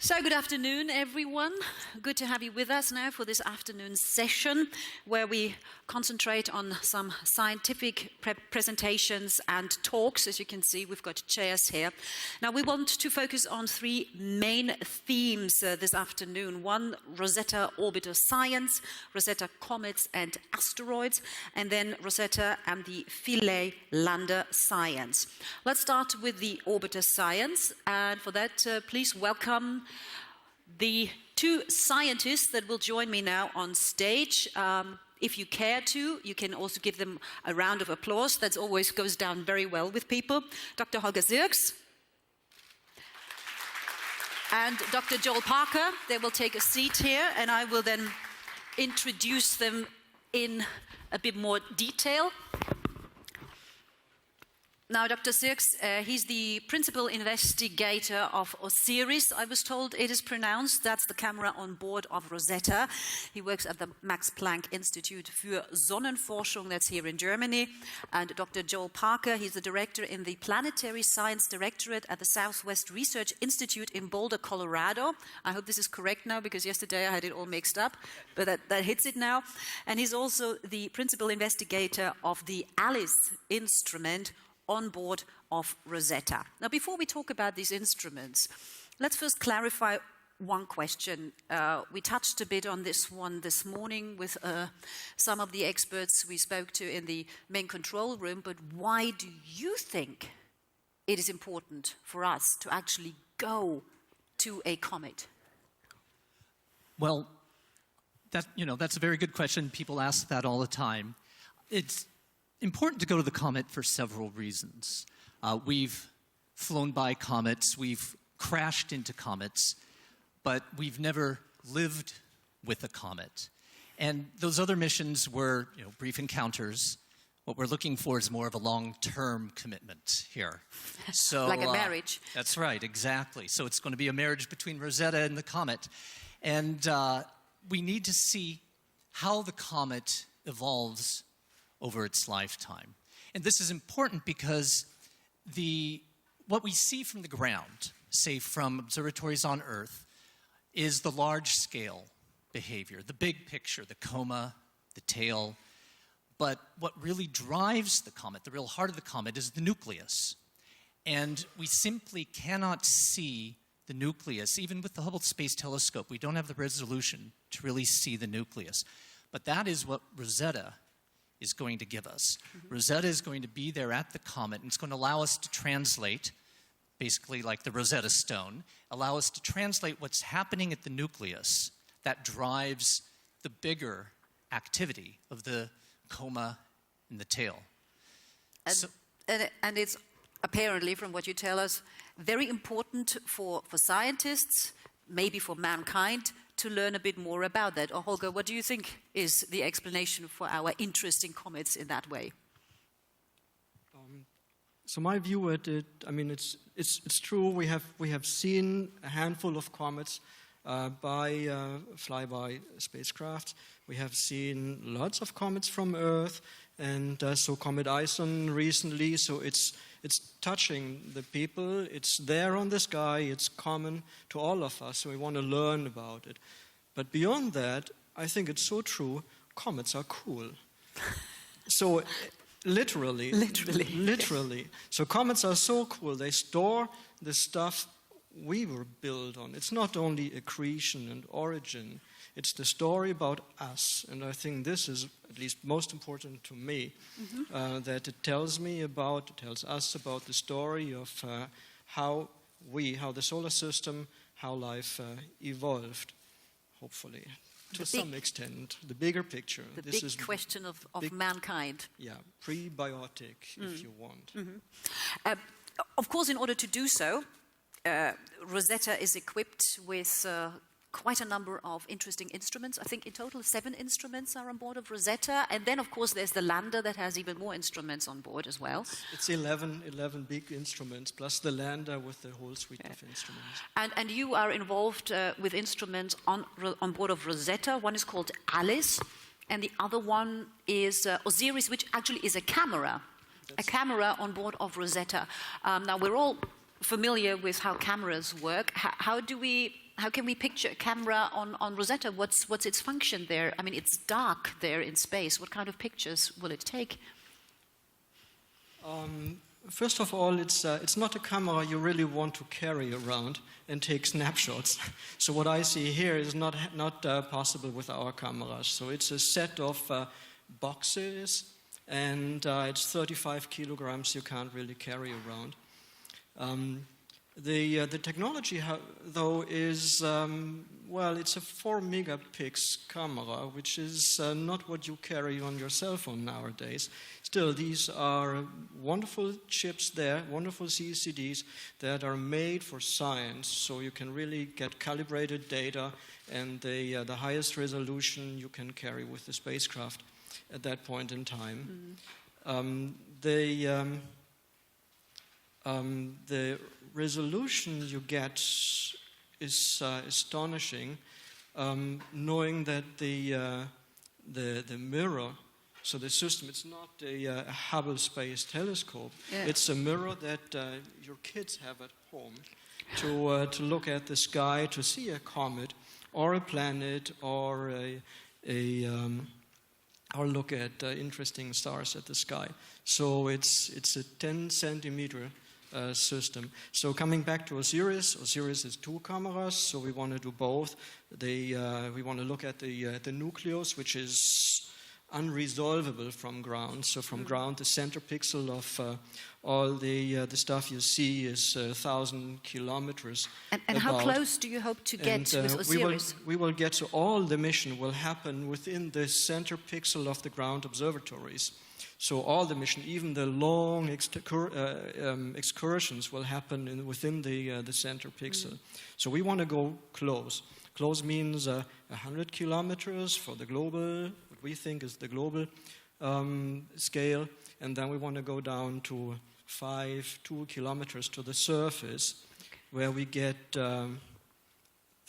So good afternoon, everyone. Good to have you with us now for this afternoon session where we concentrate on some scientific presentations and talks. As you can see, we've got chairs here. Now, we want to focus on three main themes this afternoon. One, Rosetta orbiter science, Rosetta comets and asteroids, and then Rosetta and the Philae lander science. Let's start with the orbiter science, and for that, please welcome the two scientists that will join me now on stage. If you care to, you can also give them a round of applause. That always goes down very well with people. Dr. Holger Sirks and Dr. Joel Parker. They will take a seat here, and I will then introduce them in a bit more detail. Now, Dr. Sirks, he's the principal investigator of OSIRIS, I was told it is pronounced. That's the camera on board of Rosetta. He works at the Max Planck Institute für Sonnenforschung, that's here in Germany. And Dr. Joel Parker, he's the director in the Planetary Science Directorate at the Southwest Research Institute in Boulder, Colorado. I hope this is correct now, because yesterday I had it all mixed up, but that hits it now. And he's also the principal investigator of the ALICE instrument on board of Rosetta. Now, before we talk about these instruments, let's first clarify one question. We touched a bit on this one this morning with some of the experts we spoke to in the main control room, but why do you think it is important for us to actually go to a comet? Well, that's a very good question. People ask that all the time. It's important to go to the comet for several reasons. We've flown by comets, we've crashed into comets, but we've never lived with a comet. And those other missions were, brief encounters. What we're looking for is more of a long-term commitment here. So, like a marriage. That's right, exactly. So it's going to be a marriage between Rosetta and the comet. And we need to see how the comet evolves over its lifetime. And this is important because what we see from the ground, say from observatories on Earth, is the large-scale behavior, the big picture, the coma, the tail. But what really drives the comet, the real heart of the comet, is the nucleus. And we simply cannot see the nucleus. Even with the Hubble Space Telescope, we don't have the resolution to really see the nucleus. But that is what Rosetta is going to give us. Mm-hmm. Rosetta is going to be there at the comet, and it's going to allow us to translate, basically like the Rosetta Stone, allow us to translate what's happening at the nucleus that drives the bigger activity of the coma and the tail. And it's apparently, from what you tell us, very important for scientists, maybe for mankind, to learn a bit more about that. Or Holger, what do you think is the explanation for our interest in comets in that way? So my view at it, it's true. We have seen a handful of comets by flyby spacecraft. We have seen lots of comets from Earth, and so Comet Ison recently. So it's touching the people. It's there on the sky. It's common to all of us. So we want to learn about it. But beyond that, I think it's so true. Comets are cool. So literally. So comets are so cool. They store the stuff we were built on. It's not only accretion and origin. It's the story about us, and I think this is at least most important to me, that it tells us about the story of how the solar system, how life evolved, hopefully, to some extent, the bigger picture. This is question of mankind. Yeah, prebiotic, if you want. Of course, in order to do so, Rosetta is equipped with quite a number of interesting instruments. I think in total 7 instruments are on board of Rosetta. And then, of course, there's the lander that has even more instruments on board as well. It's 11 big instruments, plus the lander with the whole suite of instruments. And you are involved with instruments on board of Rosetta. One is called ALICE, and the other one is OSIRIS, which actually is a camera on board of Rosetta. Now, we're all familiar with how cameras work. How can we picture a camera on Rosetta? What's its function there? I mean, it's dark there in space. What kind of pictures will it take? First of all, it's not a camera you really want to carry around and take snapshots. So what I see here is not possible with our cameras. So it's a set of boxes, and it's 35 kilograms you can't really carry around. The technology, though, is, it's a 4 megapixel camera, which is not what you carry on your cell phone nowadays. Still, these are wonderful chips there, wonderful CCDs that are made for science, so you can really get calibrated data and the highest resolution you can carry with the spacecraft at that point in time. The resolution you get is astonishing, knowing that the mirror, so the system, it's not a Hubble Space Telescope. Yeah. It's a mirror that your kids have at home to look at the sky, to see a comet or a planet or or look at interesting stars at the sky. So it's a 10 centimeter system. So coming back to Osiris is 2 cameras, so we want to do both. We want to look at the nucleus, which is unresolvable from ground. So from ground, the center pixel of all the stuff you see is 1,000 kilometers. And how close do you hope to get with Osiris? We will get to all the mission will happen within the center pixel of the ground observatories. So all the mission, even the long excursions, will happen within the center pixel. So we want to go close. Close means 100 kilometers for the global, what we think is the global scale, and then we want to go down to 2 kilometers to the surface, where we get the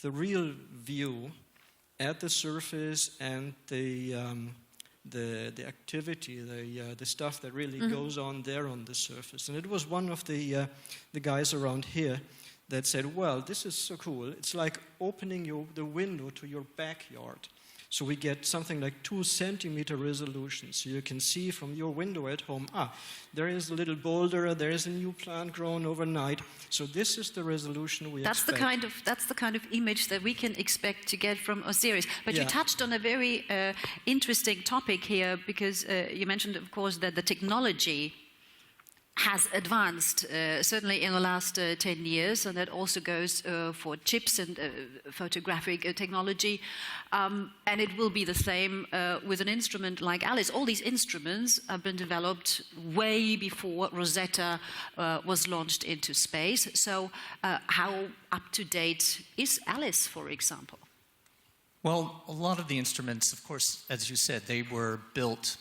real view at the surface and the activity, the stuff that really goes on there on the surface. And it was one of the guys around here that said, well, this is so cool. It's like opening the window to your backyard. So we get something like 2 centimeter resolution. So you can see from your window at home, there is a little boulder, there is a new plant grown overnight. So this is the resolution we expect. That's the kind of image that we can expect to get from Osiris. But Yeah. you touched on a very interesting topic here, because you mentioned, of course, that the technology has advanced, certainly in the last 10 years, and that also goes for chips and photographic technology. And it will be the same with an instrument like ALICE. All these instruments have been developed way before Rosetta was launched into space. So how up-to-date is ALICE, for example? Well, a lot of the instruments, of course, as you said, they were built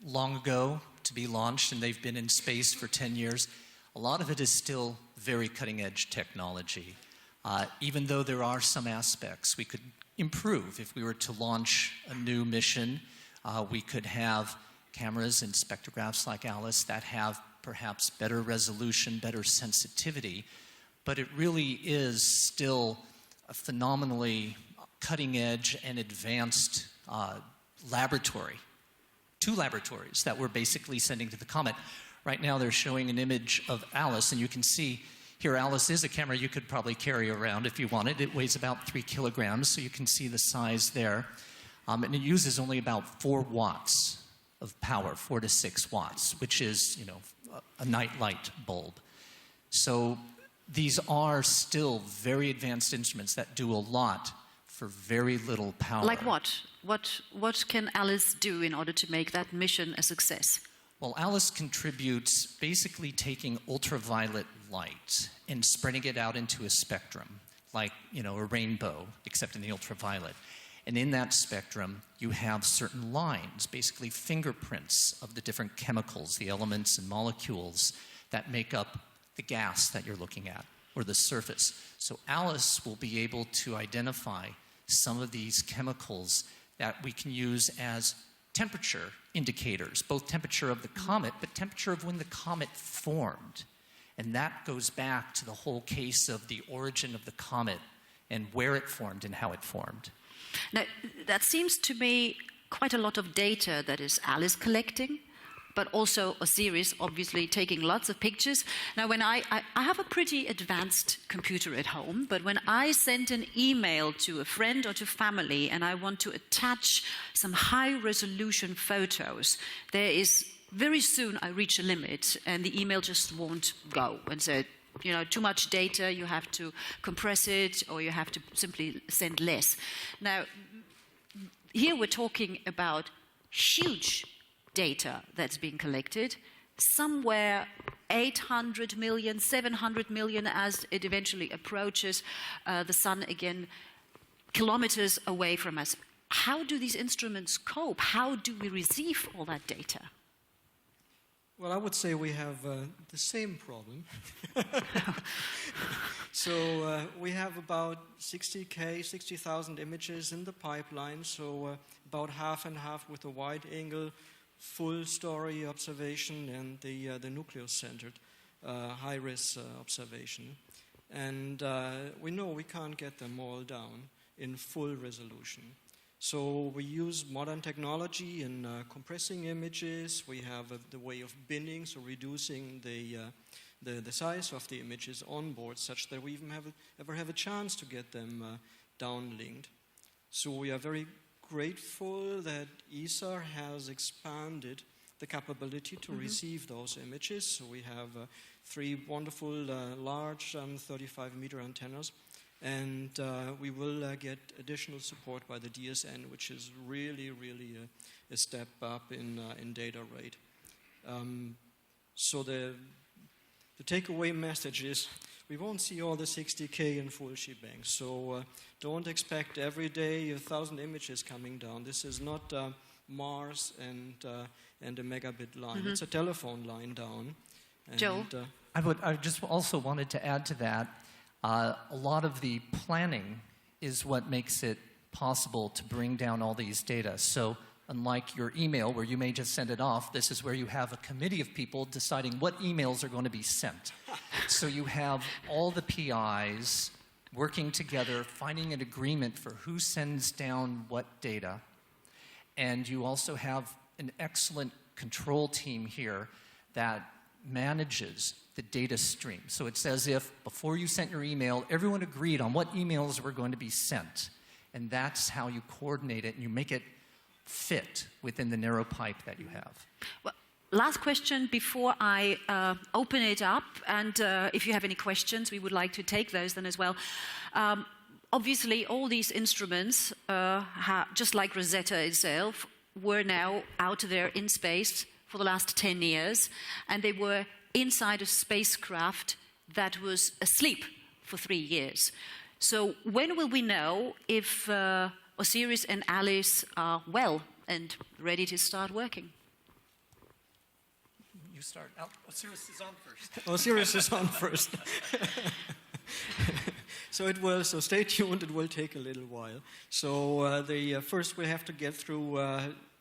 long ago to be launched, and they've been in space for 10 years. A lot of it is still very cutting-edge technology. Even though there are some aspects we could improve. If we were to launch a new mission, we could have cameras and spectrographs like ALICE that have perhaps better resolution, better sensitivity, but it really is still a phenomenally cutting-edge and advanced laboratory. 2 laboratories that we're basically sending to the comet. Right now they're showing an image of ALICE, and you can see here ALICE is a camera you could probably carry around if you wanted. It weighs about 3 kilograms, so you can see the size there. And it uses only about 4 watts of power, 4 to 6 watts, which is, a night light bulb. So these are still very advanced instruments that do a lot for very little power. Like what? What can ALICE do in order to make that mission a success? Well, ALICE contributes basically taking ultraviolet light and spreading it out into a spectrum, like, a rainbow, except in the ultraviolet. And in that spectrum, you have certain lines, basically fingerprints of the different chemicals, the elements and molecules that make up the gas that you're looking at, or the surface. So ALICE will be able to identify some of these chemicals that we can use as temperature indicators, both temperature of the comet, but temperature of when the comet formed. And that goes back to the whole case of the origin of the comet and where it formed and how it formed. Now, that seems to me quite a lot of data that is Alice collecting, but also Osiris obviously taking lots of pictures. Now, when I have a pretty advanced computer at home, but when I send an email to a friend or to family and I want to attach some high-resolution photos, there is very soon I reach a limit and the email just won't go and say, you know, too much data, you have to compress it or you have to simply send less. Now, here we're talking about huge data that's being collected, somewhere 800 million, 700 million as it eventually approaches the sun again, kilometers away from us. How do these instruments cope? How do we receive all that data? Well, I would say we have the same problem. So we have about 60,000 images in the pipeline, so about half and half with a wide-angle full story observation and the nucleus-centered high-res observation. And we know we can't get them all down in full resolution. So we use modern technology in compressing images. We have the way of binning, so reducing the size of the images on board such that we even ever have a chance to get them downlinked. So we are very grateful that ESA has expanded the capability to receive those images. So we have 3 wonderful large 35-meter antennas. And we will get additional support by the DSN, which is really, really a step up in data rate. So the takeaway message is we won't see all the 60K in full shebang. So don't expect every day 1,000 images coming down. This is not Mars and a megabit line. It's a telephone line down. And, Joe? I just also wanted to add to that. A lot of the planning is what makes it possible to bring down all these data. So unlike your email where you may just send it off, this is where you have a committee of people deciding what emails are going to be sent. So you have all the PIs working together, finding an agreement for who sends down what data. And you also have an excellent control team here that manages the data stream. So it's as if before you sent your email, everyone agreed on what emails were going to be sent. And that's how you coordinate it and you make it fit within the narrow pipe that you have. Well, last question before I open it up. And if you have any questions, we would like to take those then as well. Obviously, all these instruments, just like Rosetta itself, were now out there in space for the last 10 years. And they were inside a spacecraft that was asleep for 3 years. So when will we know if Osiris and Alice are well and ready to start working? You start out. Osiris is on first. Osiris is on first. So stay tuned, it will take a little while. So first we have to get through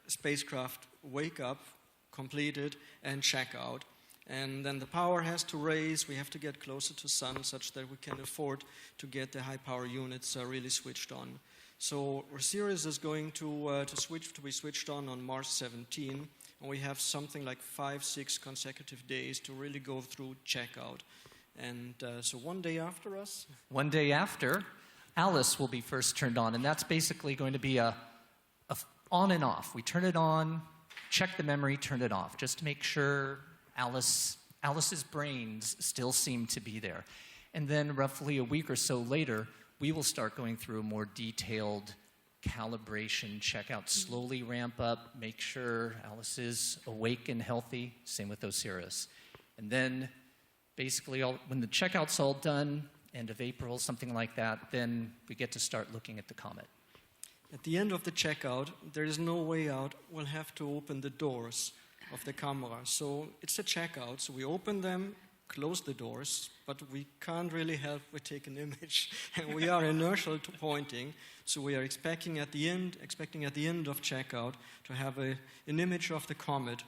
spacecraft wake up, completed, and check out. And then the power has to raise, we have to get closer to sun such that we can afford to get the high power units really switched on. So Osiris is going to be switched on March 17, and we have something like 5-6 consecutive days to really go through checkout. And so one day after us? One day after, Alice will be first turned on, and that's basically going to be a on and off. We turn it on, check the memory, turn it off, just to make sure Alice's brains still seem to be there. And then roughly a week or so later, we will start going through a more detailed calibration checkout, slowly ramp up, make sure Alice is awake and healthy, same with Osiris. And then basically when the checkout's all done, end of April, something like that, then we get to start looking at the comet. At the end of the checkout, there is no way out. We'll have to open the doors of the camera. So it's a checkout. So we open them, close the doors, but we can't really help but take an image. And we are inertial to pointing. So we are expecting at the end of checkout to have an image of the comet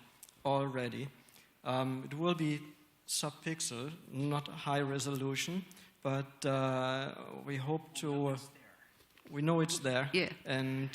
already. It will be sub-pixel, not high resolution, but we hope to... we know it's there, Yeah. and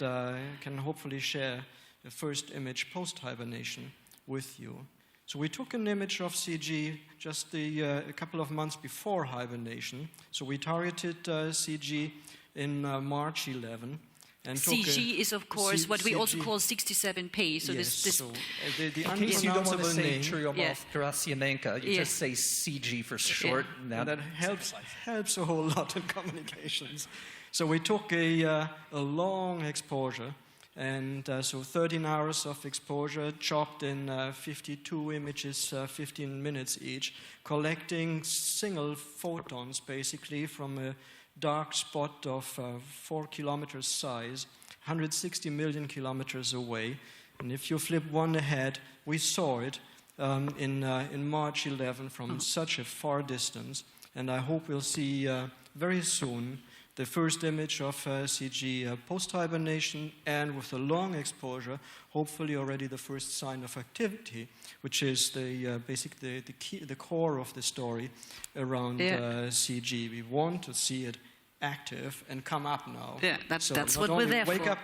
can hopefully share the first image post-hibernation with you. So we took an image of CG just a couple of months before hibernation. So we targeted CG in March 11. And CG is, of course, what we also call 67p. So yes, this so the in case you don't want to unpronounceable say name, Churyumov Gerasimenko, you just say CG for short. and that helps a whole lot in communications. So we took a long exposure, and so 13 hours of exposure chopped in 52 images, 15 minutes each, collecting single photons basically from a dark spot of 4 kilometers size, 160 million kilometers away. And if you flip one ahead, we saw it in March 11 from such a far distance. And I hope we'll see very soon the first image of CG post-hibernation, and with a long exposure, hopefully already the first sign of activity, which is the core of the story around CG. We want to see it active and come up now. Yeah, that's so what not we're only there wake for. up,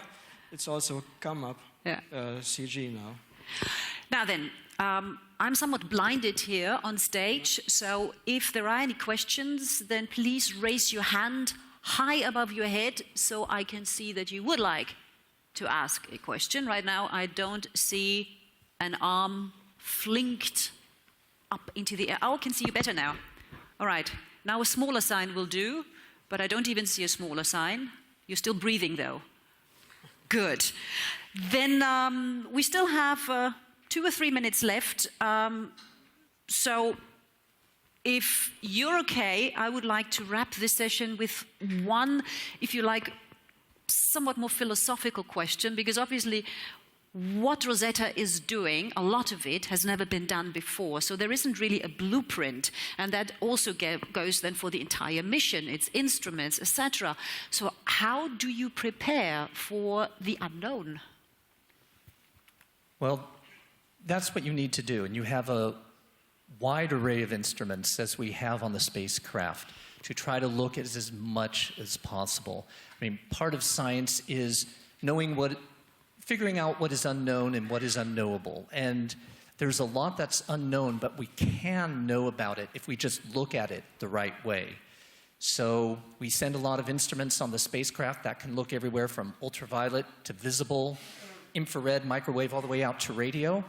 it's also come up CG now. Now then, I'm somewhat blinded here on stage, so if there are any questions, then please raise your hand high above your head so I can see that you would like to ask a question. Right now, I don't see an arm flinked up into the air. Oh, I can see you better now. All right, now a smaller sign will do, but I don't even see a smaller sign. You're still breathing, though. Good. Then we still have 2 or 3 minutes left. So if you're okay, I would like to wrap this session with one, if you like, somewhat more philosophical question, because obviously what Rosetta is doing, a lot of it has never been done before. So there isn't really a blueprint, and that also goes then for the entire mission, its instruments, etc. So how do you prepare for the unknown? Well, that's what you need to do, and you have a wide array of instruments as we have on the spacecraft to try to look at as much as possible. I mean, part of science is figuring out what is unknown and what is unknowable. And there's a lot that's unknown, but we can know about it if we just look at it the right way. So we send a lot of instruments on the spacecraft that can look everywhere from ultraviolet to visible, infrared, microwave, all the way out to radio,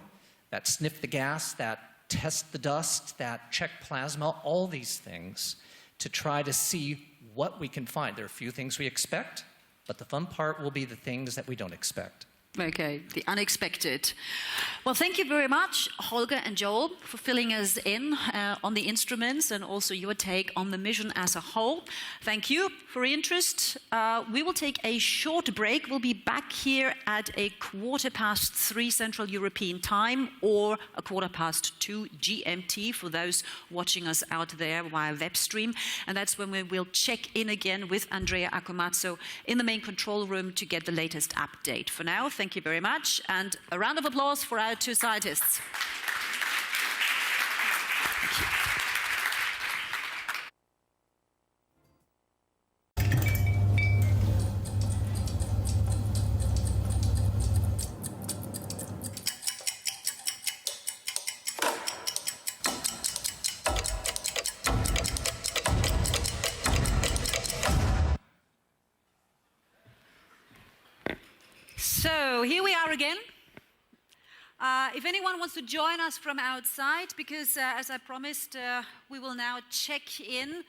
that sniff the gas, that test the dust, that check plasma, all these things to try to see what we can find. There are a few things we expect, but the fun part will be the things that we don't expect. Okay, the unexpected. Well, thank you very much, Holger and Joel, for filling us in on the instruments and also your take on the mission as a whole. Thank you for your interest. We will take a short break. We'll be back here at 3:15 Central European Time, or 2:15 GMT for those watching us out there via web stream. And that's when we will check in again with Andrea Accomazzo in the main control room to get the latest update. For now, thank you very much, and a round of applause for our two scientists. So here we are again. If anyone wants to join us from outside, because as I promised, we will now check in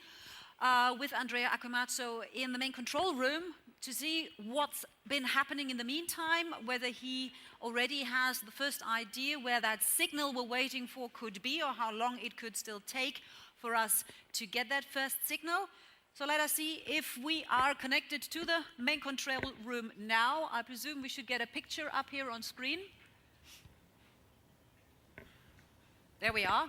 with Andrea Accomazzo in the main control room to see what's been happening in the meantime, whether he already has the first idea where that signal we're waiting for could be, or how long it could still take for us to get that first signal. So let us see if we are connected to the main control room now. I presume we should get a picture up here on screen. There we are.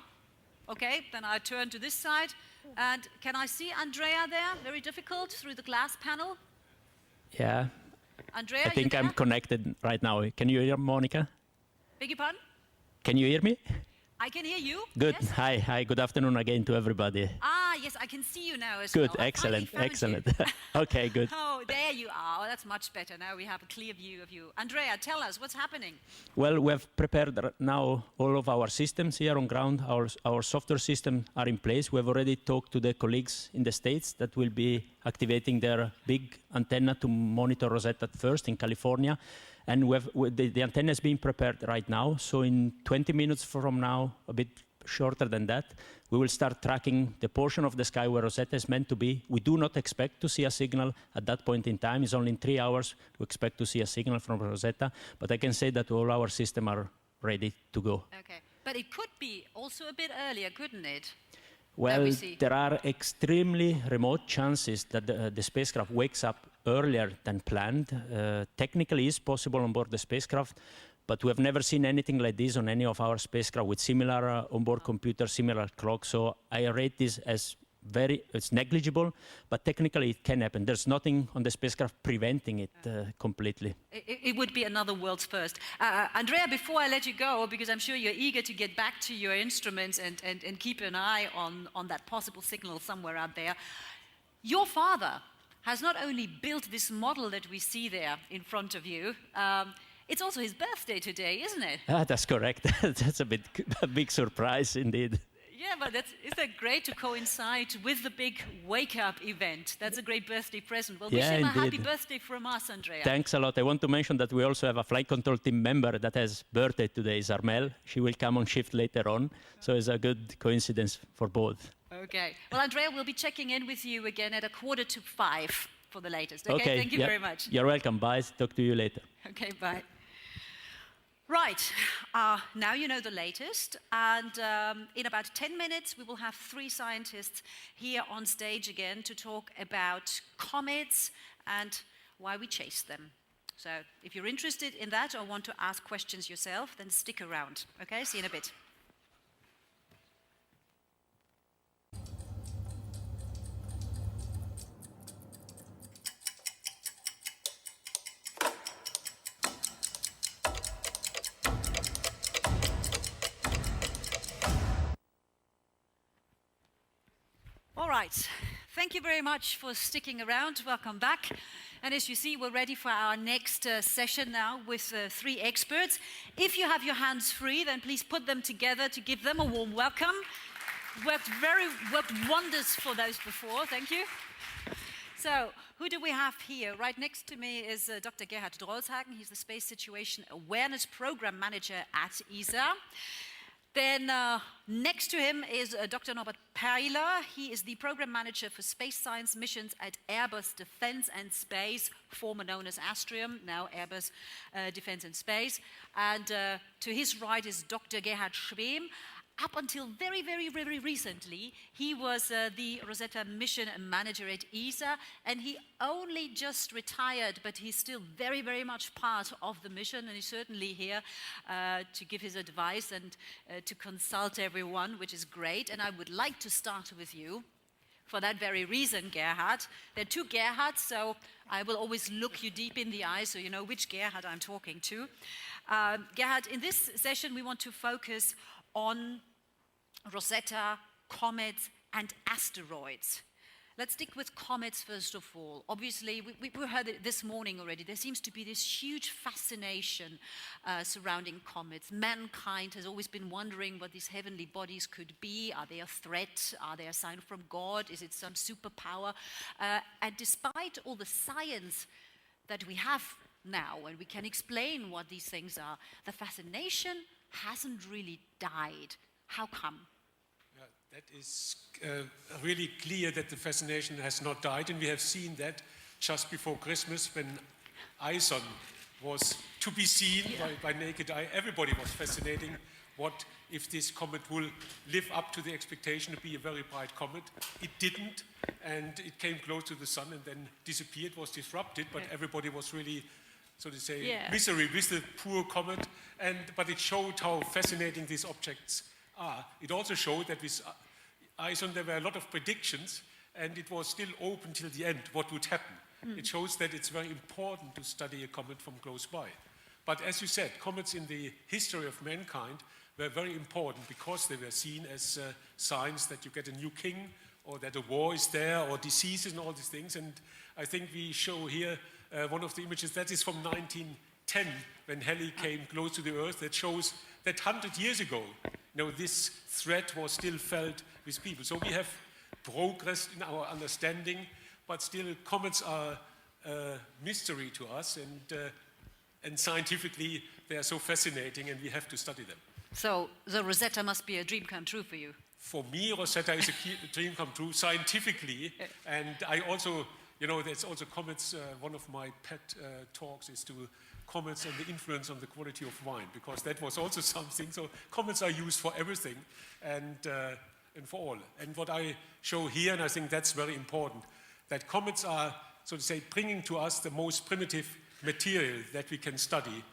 Okay, then I turn to this side. And can I see Andrea there? Very difficult through the glass panel. Yeah. Andrea, I think I'm connected right now. Can you hear Monica? Beg your pardon? Can you hear me? I can hear you. Good. Yes? Hi. Good afternoon again to everybody. Ah, yes, I can see you now as Good. well. Excellent. I finally found you. Okay, good. Oh, there you are. Oh, that's much better. Now we have a clear view of you. Andrea, tell us what's happening. Well, we have prepared now all of our systems here on ground. Our software systems are in place. We have already talked to the colleagues in the States that will be activating their big antenna to monitor Rosetta first in California. And the antenna is being prepared right now. So in 20 minutes from now, a bit shorter than that, we will start tracking the portion of the sky where Rosetta is meant to be. We do not expect to see a signal at that point in time. It's only in 3 hours we expect to see a signal from Rosetta. But I can say that all our systems are ready to go. Okay. But it could be also a bit earlier, couldn't it? Well, there are extremely remote chances that the spacecraft wakes up earlier than planned. Technically, it's possible on board the spacecraft, but we have never seen anything like this on any of our spacecraft with similar onboard computers, similar clocks. So I rate this as it's negligible, but technically it can happen. There's nothing on the spacecraft preventing it completely. It would be another world's first. Andrea, before I let you go, because I'm sure you're eager to get back to your instruments and keep an eye on that possible signal somewhere out there, your father has not only built this model that we see there in front of you, it's also his birthday today, isn't it? That's correct. That's a big surprise indeed. Yeah, but isn't that great to coincide with the big wake-up event? That's a great birthday present. Well, wish him a happy birthday from us, Andrea. Thanks a lot. I want to mention that we also have a flight control team member that has birthday today, Zarmel. She will come on shift later on, so it's a good coincidence for both. Okay. Well, Andrea, we'll be checking in with you again at 4:45 for the latest. Okay, thank you very much. You're welcome. Bye. Talk to you later. Okay, bye. Right, now you know the latest, and in about 10 minutes we will have 3 scientists here on stage again to talk about comets and why we chase them. So if you're interested in that or want to ask questions yourself, then stick around. Okay, see you in a bit. All right, thank you very much for sticking around. Welcome back. And as you see, we're ready for our next session now with 3 experts. If you have your hands free, then please put them together to give them a warm welcome. Worked wonders for those before, thank you. So, who do we have here? Right next to me is Dr. Gerhard Draltek. He's the Space Situation Awareness Program Manager at ESA. Then next to him is Dr. Norbert Peiler. He is the Program Manager for Space Science Missions at Airbus Defence and Space, former known as Astrium, now Airbus Defence and Space. And to his right is Dr. Gerhard Schwem. Up until very, very, very recently, he was the Rosetta mission manager at ESA, and he only just retired, but he's still very, very much part of the mission, and he's certainly here to give his advice and to consult everyone, which is great. And I would like to start with you for that very reason, Gerhard. There are 2 Gerhards, so I will always look you deep in the eye so you know which Gerhard I'm talking to. Gerhard, in this session, we want to focus on Rosetta, comets, and asteroids. Let's stick with comets first of all. Obviously, we heard it this morning already. There seems to be this huge fascination surrounding comets. Mankind has always been wondering what these heavenly bodies could be. Are they a threat? Are they a sign from God? Is it some superpower? And despite all the science that we have now, and we can explain what these things are, the fascination hasn't really died. How come? That is really clear that the fascination has not died, and we have seen that just before Christmas when Ison was to be seen by naked eye. Everybody was fascinating. What if this comet will live up to the expectation to be a very bright comet? It didn't, and it came close to the sun and then disappeared, was disrupted, but everybody was really, so to say, misery with the poor comet, but it showed how fascinating these objects are. It also showed that with Ison there were a lot of predictions, and it was still open till the end what would happen. It shows that it's very important to study a comet from close by. But as you said, comets in the history of mankind were very important because they were seen as signs that you get a new king or that a war is there or diseases and all these things. And I think we show here one of the images that is from 1910 when Halley came close to the Earth that shows that 100 years ago, this threat was still felt with people. So we have progressed in our understanding, but still comets are a mystery to us, and scientifically they are so fascinating and we have to study them. So the Rosetta must be a dream come true for you. For me, Rosetta is a dream come true scientifically, and I also, there's also comets. One of my pet talks is to comets and the influence on the quality of wine, because that was also something. So comets are used for everything and for all. And what I show here, and I think that's very important, that comets are, so to say, bringing to us the most primitive material that we can study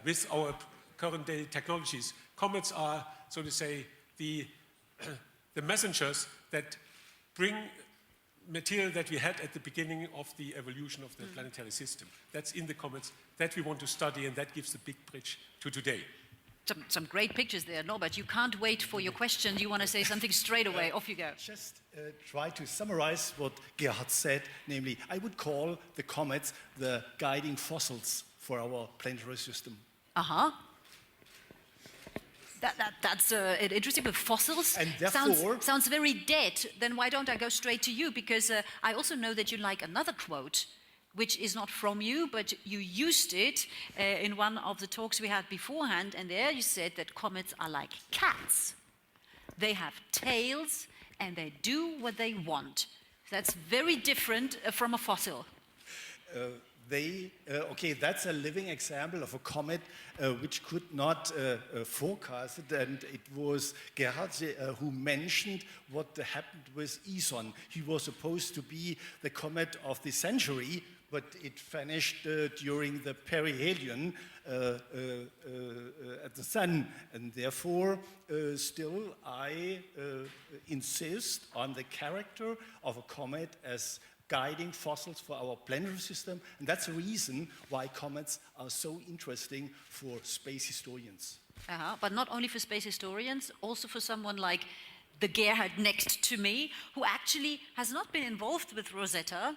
with our current day technologies. Comets are, so to say, the messengers that bring material that we had at the beginning of the evolution of the planetary system. That's in the comets that we want to study, and that gives the big bridge to today. Some great pictures there, Norbert. You can't wait for your question. You want to say something straight away. Off you go. Just try to summarize what Gerhard said, namely, I would call the comets the guiding fossils for our planetary system. Uh-huh. That's interesting, but fossils And therefore, sounds very dead. Then why don't I go straight to you? Because I also know that you like another quote, which is not from you, but you used it in one of the talks we had beforehand, and there you said that comets are like cats. They have tails, and they do what they want. That's very different from a fossil. Okay, that's a living example of a comet which could not forecast it, and it was Gerhard who mentioned what happened with ESA. He was supposed to be the comet of the century, but it vanished during the perihelion at the sun, and therefore still I insist on the character of a comet as guiding fossils for our planetary system, and that's the reason why comets are so interesting for space historians. But not only for space historians, also for someone like the Gerhard next to me, who actually has not been involved with Rosetta,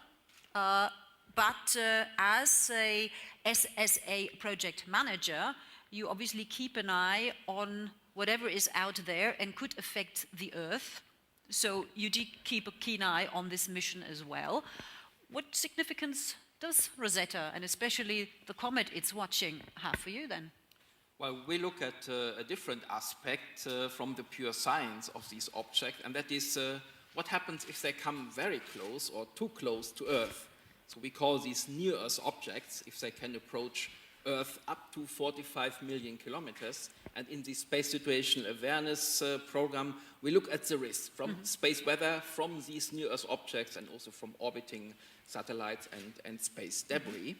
but as a ESA project manager, you obviously keep an eye on whatever is out there and could affect the Earth. So you did keep a keen eye on this mission as well. What significance does Rosetta, and especially the comet it's watching, have for you then? Well, we look at a different aspect from the pure science of these objects, and that is what happens if they come very close or too close to Earth. So we call these near-Earth objects if they can approach Earth up to 45 million kilometers. And in the Space Situational Awareness program, we look at the risk from space weather, from these near-Earth objects, and also from orbiting satellites and space debris.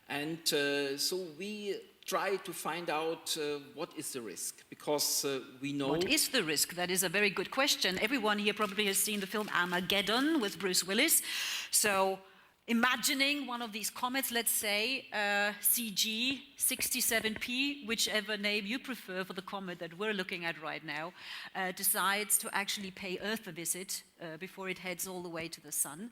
And so we try to find out what is the risk, because we know... What is the risk? That is a very good question. Everyone here probably has seen the film Armageddon with Bruce Willis. So imagining one of these comets, let's say CG 67P, whichever name you prefer for the comet that we're looking at right now, decides to actually pay Earth a visit before it heads all the way to the sun.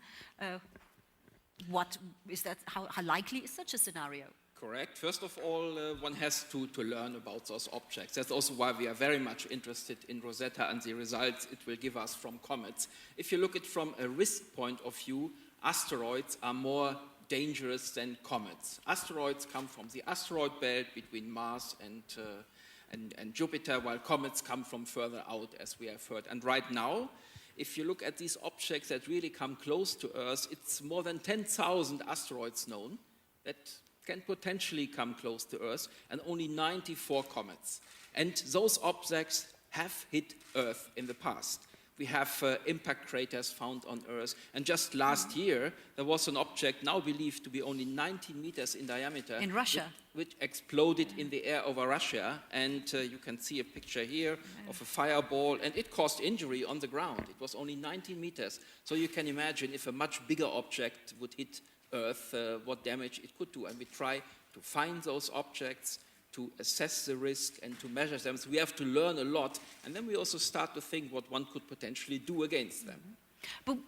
What is that? How likely is such a scenario? Correct. First of all, one has to learn about those objects. That's also why we are very much interested in Rosetta and the results it will give us from comets. If you look at it from a risk point of view, asteroids are more dangerous than comets. Asteroids come from the asteroid belt between Mars and Jupiter, while comets come from further out, as we have heard. And right now, if you look at these objects that really come close to Earth, it's more than 10,000 asteroids known that can potentially come close to Earth, and only 94 comets. And those objects have hit Earth in the past. We have impact craters found on Earth. And just last year, there was an object now believed to be only 19 meters in diameter. In Russia. Which exploded in the air over Russia. And you can see a picture here of a fireball. And it caused injury on the ground. It was only 19 meters. So you can imagine if a much bigger object would hit Earth, what damage it could do. And we try to find those objects, to assess the risk and to measure them. So we have to learn a lot, and then we also start to think what one could potentially do against them. But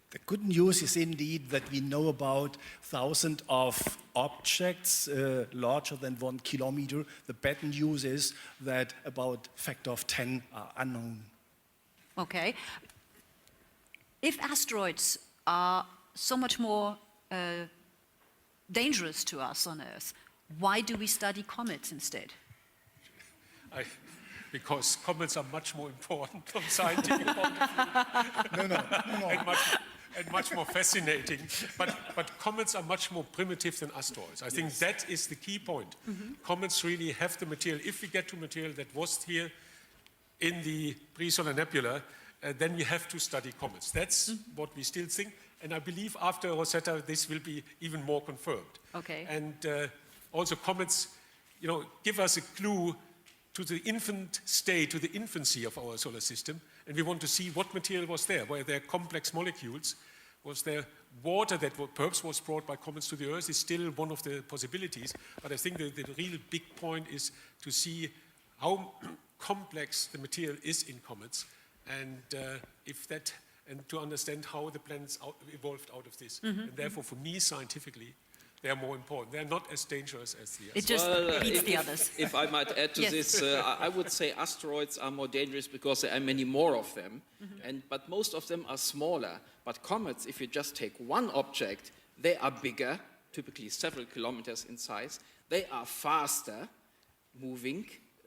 the good news is indeed that we know about thousands of objects larger than 1 kilometer. The bad news is that about factor of 10 are unknown. okay, if asteroids are so much more dangerous to us on Earth, why do we study comets instead? Because comets are much more important from scientific point of view. No. and much more fascinating. But comets are much more primitive than asteroids. I think that is the key point. Comets really have the material. If we get to material that was here in the pre-solar nebula, then we have to study comets. That's what we still think. And I believe after Rosetta, this will be even more confirmed. Okay. And also comets, give us a clue to the infant state, to the infancy of our solar system. And we want to see what material was there. Were there complex molecules? Was there water that perhaps was brought by comets to the Earth? Is still one of the possibilities. But I think the real big point is to see how complex the material is in comets, and and to understand how the planets evolved out of this. And therefore, for me, scientifically, they are more important. They are not as dangerous as the It just beats the others. If I might add to this, I would say asteroids are more dangerous because there are many more of them, but most of them are smaller. But comets, if you just take one object, they are bigger, typically several kilometers in size. They are faster moving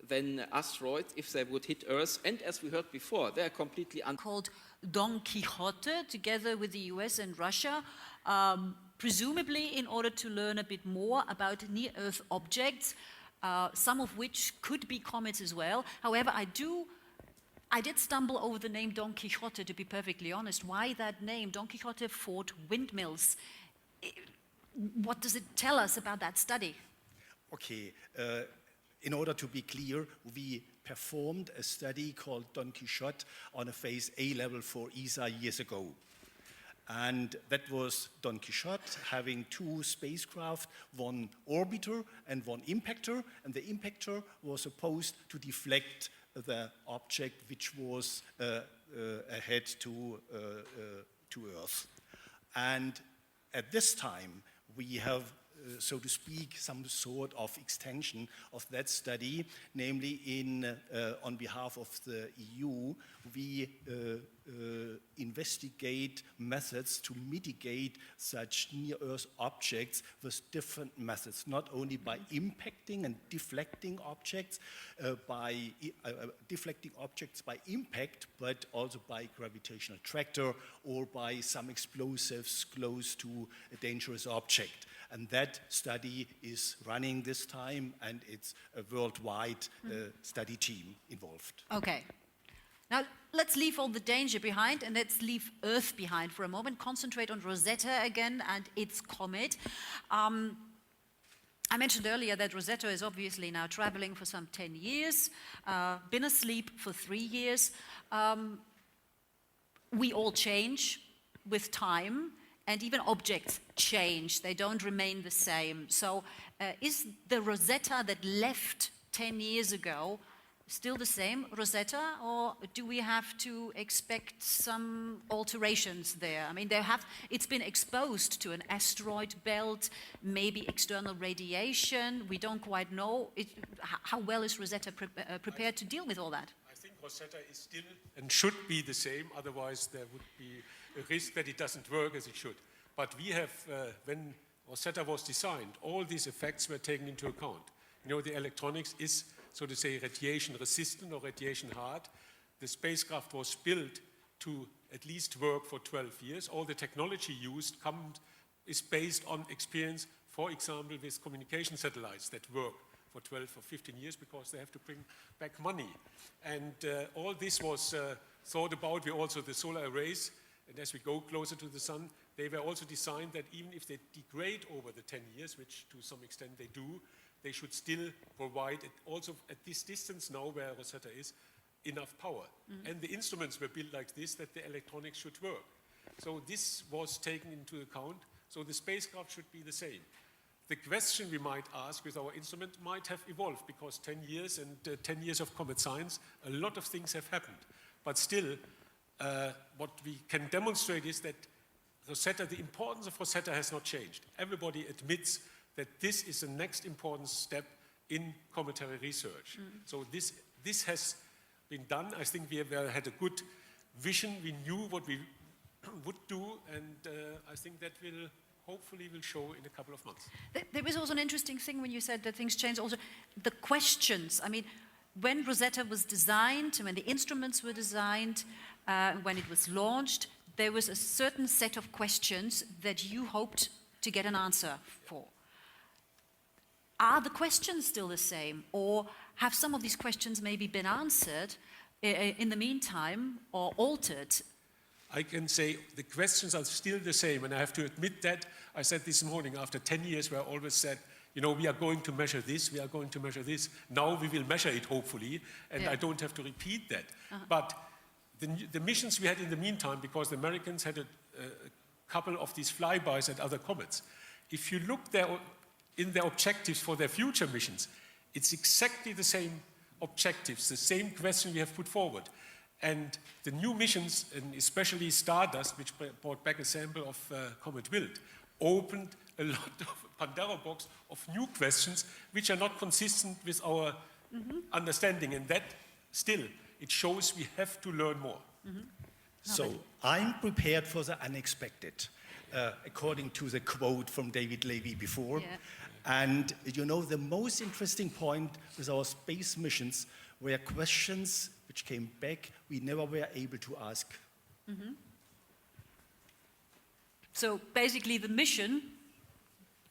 than asteroids if they would hit Earth. And as we heard before, they are completely Called Don Quixote, together with the US and Russia, presumably in order to learn a bit more about near-Earth objects, some of which could be comets as well. However, I did stumble over the name Don Quixote, to be perfectly honest. Why that name? Don Quixote fought windmills. What does it tell us about that study? Okay, in order to be clear, we performed a study called Don Quixote on a phase A level for ESA years ago. And that was Don Quixote having 2 spacecraft, 1 orbiter and 1 impactor. And the impactor was supposed to deflect the object which was ahead to Earth. And at this time, we have, so to speak, some sort of extension of that study, namely on behalf of the EU, we investigate methods to mitigate such near-Earth objects with different methods, not only by impacting and deflecting objects, deflecting objects by impact, but also by gravitational tractor or by some explosives close to a dangerous object. And that study is running this time, and it's a worldwide study team involved. Okay. Now, let's leave all the danger behind and let's leave Earth behind for a moment. Concentrate on Rosetta again and its comet. I mentioned earlier that Rosetta is obviously now traveling for some 10 years, been asleep for 3 years. We all change with time, and even objects change. They don't remain the same. So is the Rosetta that left 10 years ago still the same Rosetta, or do we have to expect some alterations there? I mean, it's been exposed to an asteroid belt, maybe external radiation. We don't quite know. How well is Rosetta prepared to deal with all that? I think Rosetta is still and should be the same, otherwise there would be a risk that it doesn't work as it should. But we have, when Rosetta was designed, all these effects were taken into account. The electronics is, so to say, radiation resistant or radiation hard. The spacecraft was built to at least work for 12 years. All the technology used is based on experience, for example, with communication satellites that work for 12 or 15 years because they have to bring back money. And all this was thought about. We also, the solar arrays, and as we go closer to the sun, they were also designed that even if they degrade over the 10 years, which to some extent they do, they should still provide, also at this distance now where Rosetta is, enough power. And the instruments were built like this, that the electronics should work. So this was taken into account. So the spacecraft should be the same. the question we might ask with our instrument might have evolved, because 10 years and 10 years of comet science, a lot of things have happened. But still, what we can demonstrate is that Rosetta, the importance of Rosetta has not changed. Everybody admits that this is the next important step in cometary research. So this has been done. I think we have had a good vision. We knew what we would do, and I think that will hopefully show in a couple of months. There was also an interesting thing when you said that things change. Also, the questions. I mean, when Rosetta was designed, when the instruments were designed, when it was launched, there was a certain set of questions that you hoped to get an answer for. Are the questions still the same, or have some of these questions maybe been answered in the meantime or altered? I can say the questions are still the same, and I have to admit that. I said this morning, after 10 years, where I always said, you know, we are going to measure this, we are going to measure this. Now we will measure it, hopefully, and I don't have to repeat that. But the missions we had in the meantime, because the Americans had a couple of these flybys at other comets, if you look there in their objectives for their future missions, it's exactly the same objectives, the same question we have put forward. And the new missions, and especially Stardust, which brought back a sample of Comet Wild, opened a lot of Pandora box of new questions which are not consistent with our understanding. And that still, it shows we have to learn more. So I'm prepared for the unexpected, according to the quote from David Levy before. Yeah. And you know, the most interesting point with our space missions were questions which came back we never were able to ask. So basically the mission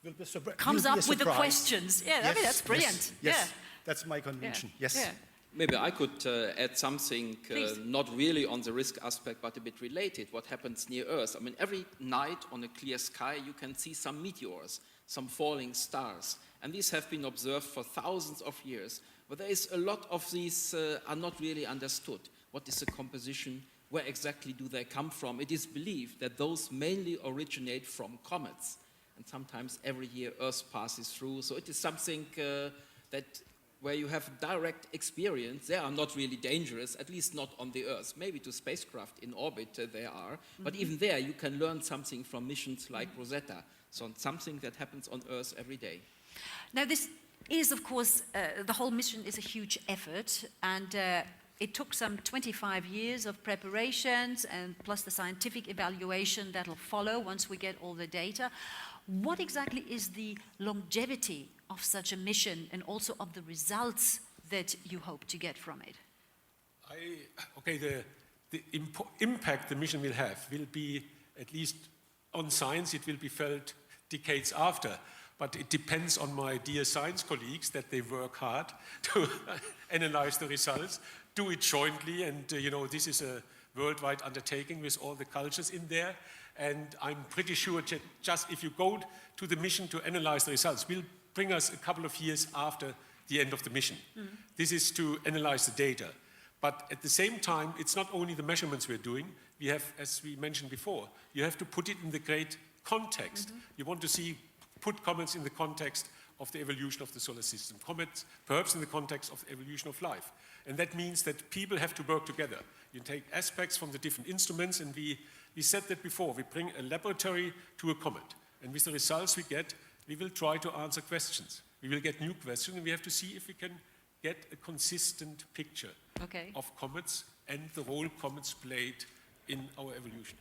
Will be comes will be a up with the surprise. questions. Yeah, I mean, that's brilliant. Yes, that's my conviction. Yes. Yeah. Maybe I could add something, not really on the risk aspect, but a bit related. What happens near Earth? I mean, every night on a clear sky, you can see some meteors, some falling stars. And these have been observed for thousands of years. But there is a lot of these are not really understood. What is the composition? Where exactly do they come from? It is believed that those mainly originate from comets. And sometimes every year Earth passes through. So it is something that where you have direct experience. They are not really dangerous, at least not on the Earth. Maybe to spacecraft in orbit they are. But even there you can learn something from missions like Rosetta. So something that happens on Earth every day. Now this is, of course, the whole mission is a huge effort, and it took some 25 years of preparations and plus the scientific evaluation that will follow once we get all the data. What exactly is the longevity of such a mission and also of the results that you hope to get from it? The impact the mission will have will be, at least on science, it will be felt decades after. But it depends on my dear science colleagues that they work hard to analyze the results, do it jointly, and you know, this is a worldwide undertaking with all the cultures in there. And I'm pretty sure that just if you go to the mission to analyze the results, will bring us a couple of years after the end of the mission. This is to analyze the data. But at the same time, it's not only the measurements we're doing. We have, as we mentioned before, you have to put it in the great context. You want to put comets in the context of the evolution of the solar system. Comets, perhaps in the context of the evolution of life. And that means that people have to work together. You take aspects from the different instruments, and we said that before. We bring a laboratory to a comet. And with the results we get, we will try to answer questions. We will get new questions, and we have to see if we can get a consistent picture of comets and the role comets played in our evolution.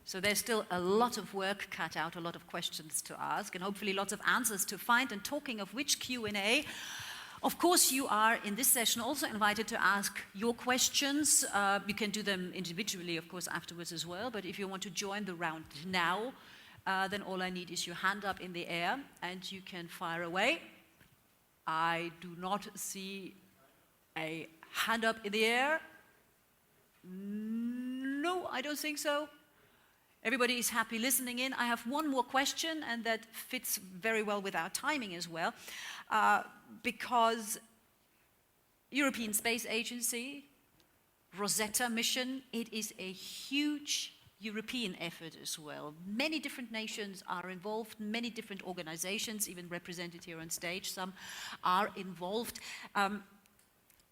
So there's still a lot of work cut out, a lot of questions to ask, and hopefully lots of answers to find. And talking of which Q&A, of course you are in this session also invited to ask your questions. You can do them individually, of course, afterwards as well. But if you want to join the round now, then all I need is your hand up in the air, and you can fire away. I do not see a hand up in the air. No, I don't think so. Everybody is happy listening in. I have one more question, and that fits very well with our timing as well, because European Space Agency, Rosetta mission, it is a huge European effort as well. Many different nations are involved, many different organizations, even represented here on stage, some are involved.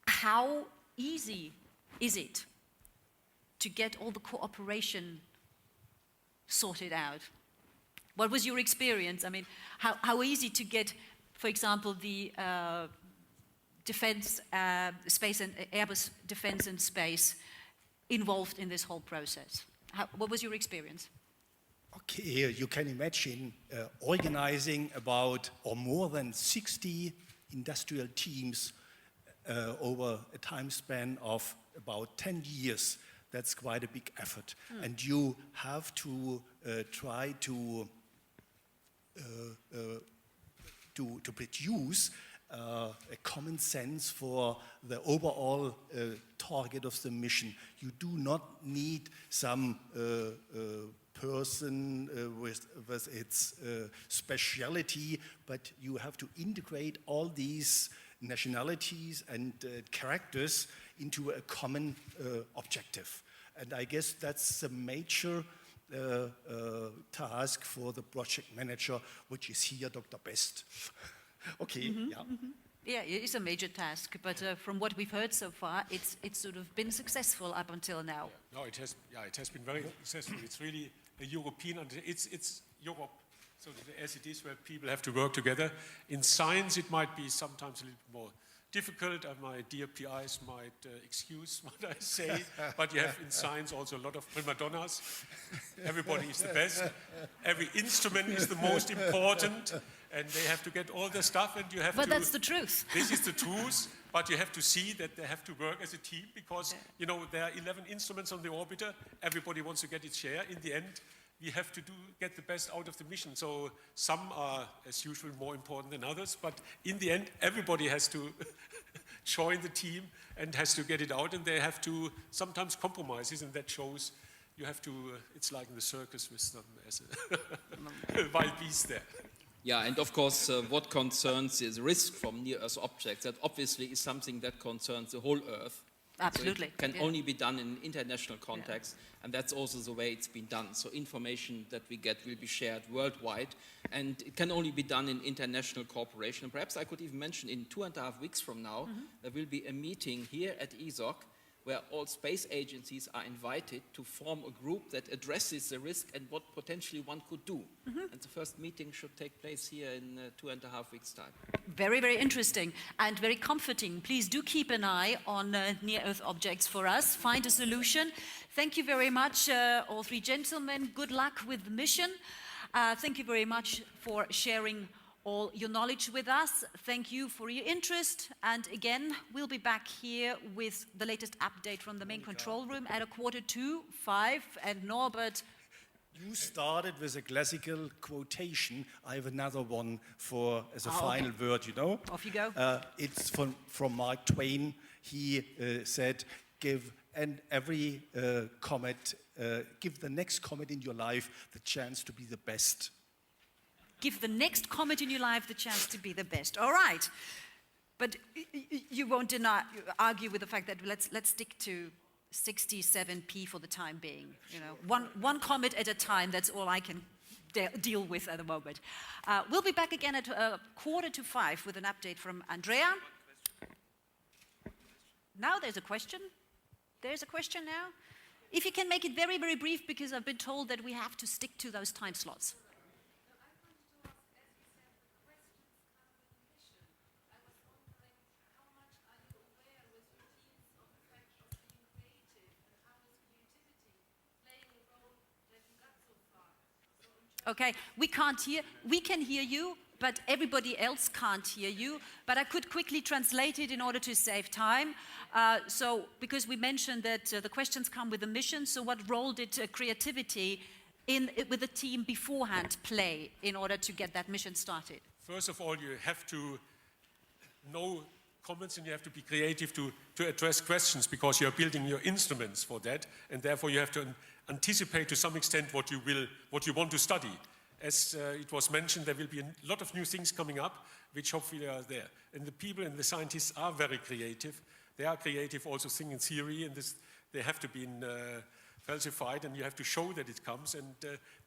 How easy is it to get all the cooperation sorted out? What was your experience? I mean, how easy to get, for example, the defense, space and Airbus Defense and Space involved in this whole process? What was your experience? Okay, you can imagine organizing about or more than 60 industrial teams over a time span of about 10 years. That's quite a big effort. And you have to try to produce a common sense for the overall target of the mission. You do not need some person with its speciality, but you have to integrate all these nationalities and characters into a common objective. And I guess that's the major task for the project manager, which is here Dr. Best. Okay, yeah. Yeah, it is a major task, but from what we've heard so far, it's sort of been successful up until now. No, it has been very successful. It's really a European, it's Europe, so as it is where people have to work together. In science, it might be sometimes a little bit more difficult, and my dear PIs might excuse what I say, but you have in science also a lot of prima donnas. Everybody is the best. Every instrument is the most important, and they have to get all the stuff, and you have But that's the truth. This is the truth, but you have to see that they have to work as a team, because, you know, there are 11 instruments on the orbiter. Everybody wants to get its share. In the end, we have to get the best out of the mission. So some are, as usual, more important than others, but in the end, everybody has to join the team and has to get it out, and they have to sometimes compromises, and that shows you have to, it's like in the circus with them as a wild beast there. Yeah, and of course, what concerns is risk from near-Earth objects. That obviously is something that concerns the whole Earth. Absolutely. So it can only be done in international context, and that's also the way it's been done. So information that we get will be shared worldwide, and it can only be done in international cooperation. And perhaps I could even mention in 2.5 weeks from now, there will be a meeting here at ESOC where all space agencies are invited to form a group that addresses the risk and what potentially one could do. And the first meeting should take place here in 2.5 weeks' time. Very, very interesting and very comforting. Please do keep an eye on near-Earth objects for us. Find a solution. Thank you very much, all three gentlemen. Good luck with the mission. Thank you very much for sharing all your knowledge with us. Thank you for your interest. And again, we'll be back here with the latest update from the main control room at 4:45. And Norbert, you started with a classical quotation. I have another one for as a final word, you know. Off you go. It's from Mark Twain. He said, give the next comet in your life the chance to be the best. Give the next comet in your life the chance to be the best. All right. But you won't argue with the fact that let's stick to 67p for the time being. You know, one comet at a time. That's all I can deal with at the moment. We'll be back again at 4:45 with an update from Andrea. Now there's a question. There's a question now. If you can make it very, very brief, because I've been told that we have to stick to those time slots. Okay, we can't hear. We can hear you, but everybody else can't hear you. But I could quickly translate it in order to save time. So, because we mentioned that the questions come with a mission, so what role did creativity with the team beforehand play in order to get that mission started? First of all, you have to know comments, and you have to be creative to address questions, because you're building your instruments for that, and therefore you have to anticipate to some extent what you want to study. As it was mentioned, there will be a lot of new things coming up, which hopefully are there. And the people and the scientists are very creative. They are creative also thinking theory, and they have to be in falsified, and you have to show that it comes. And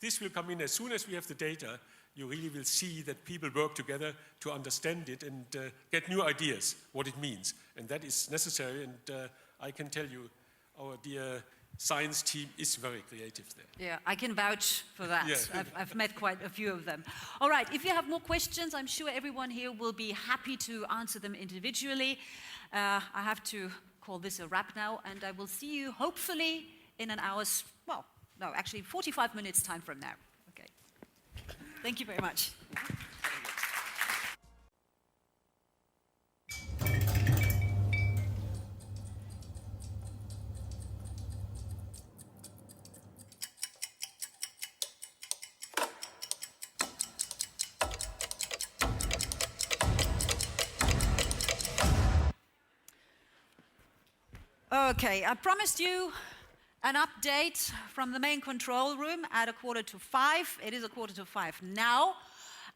this will come in as soon as we have the data. You really will see that people work together to understand it and get new ideas, what it means. And that is necessary, and I can tell you, our dear science team is very creative there. Yeah, I can vouch for that. Yeah. I've met quite a few of them. All right, if you have more questions, I'm sure everyone here will be happy to answer them individually. I have to call this a wrap now, and I will see you hopefully in an hour's, well, no, actually 45 minutes time from now. Okay. Thank you very much. Okay, I promised you an update from the main control room at 4:45. It is 4:45 now,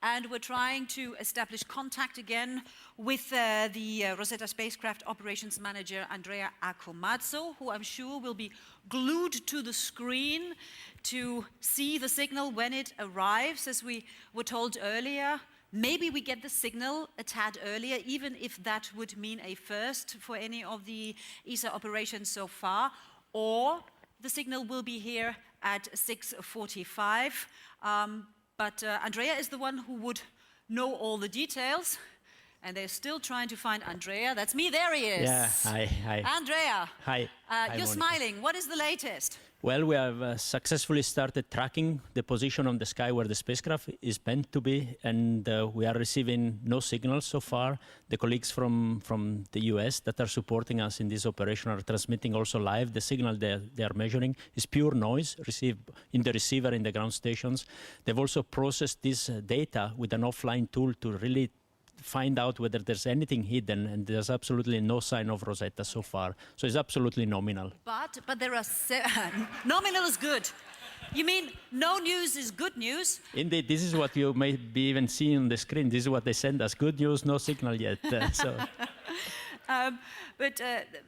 and we're trying to establish contact again with the Rosetta Spacecraft Operations Manager, Andrea Akomazzo, who I'm sure will be glued to the screen to see the signal when it arrives, as we were told earlier. Maybe we get the signal a tad earlier, even if that would mean a first for any of the ESA operations so far, or the signal will be here at 6:45. But Andrea is the one who would know all the details, and they're still trying to find Andrea. That's me, there he is. Yeah, hi. Andrea. Hi. Hi, You're Monica. smiling. What is the latest? Well, we have successfully started tracking the position on the sky where the spacecraft is meant to be, and we are receiving no signals so far. The colleagues from the US that are supporting us in this operation are transmitting also live. The signal they are measuring is pure noise received in the receiver in the ground stations. They've also processed this data with an offline tool to really find out whether there's anything hidden, and there's absolutely no sign of Rosetta so far. So it's absolutely nominal. But there are nominal is good. You mean no news is good news? Indeed, this is what you may be even seeing on the screen. This is what they send us. Good news, no signal yet. But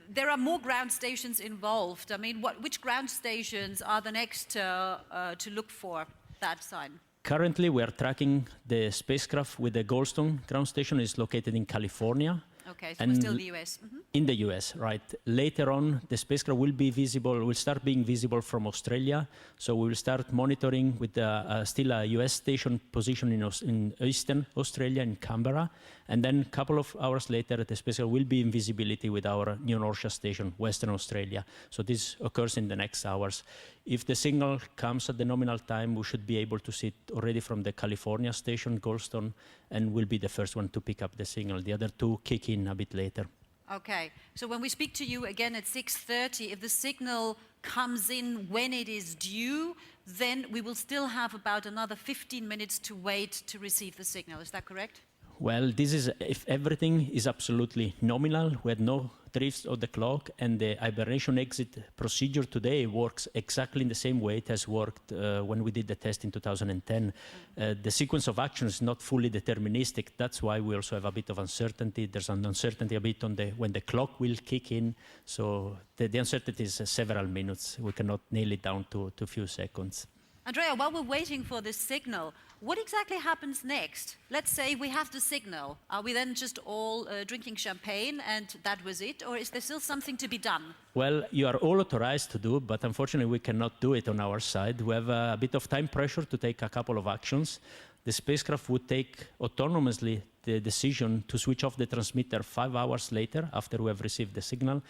there are more ground stations involved. I mean, which ground stations are the next to look for that sign? Currently, we are tracking the spacecraft with the Goldstone ground station. It's located in California. Okay, so we're still in the US. Mm-hmm. In the US, right. Later on, the spacecraft will be visible, will start being visible from Australia. So we will start monitoring with still a US station position in eastern Australia, in Canberra. And then a couple of hours later, the spacecraft will be in visibility with our New Norcia station, Western Australia. So this occurs in the next hours. If the signal comes at the nominal time, we should be able to see it already from the California station, Goldstone, and we'll be the first one to pick up the signal. The other two kick in a bit later. Okay, so when we speak to you again at 6:30, if the signal comes in when it is due, then we will still have about another 15 minutes to wait to receive the signal. Is that correct? Well, this is if everything is absolutely nominal, we had no drifts of the clock, and the hibernation exit procedure today works exactly in the same way it has worked when we did the test in 2010. The sequence of action is not fully deterministic. That's why we also have a bit of uncertainty. There's an uncertainty a bit on when the clock will kick in. So the uncertainty is several minutes. We cannot nail it down to a few seconds. Andrea, while we're waiting for this signal, what exactly happens next? Let's say we have the signal. Are we then just all drinking champagne and that was it? Or is there still something to be done? Well, you are all authorized to do, but unfortunately we cannot do it on our side. We have a bit of time pressure to take a couple of actions. The spacecraft would take autonomously the decision to switch off the transmitter 5 hours later after we have received the signal.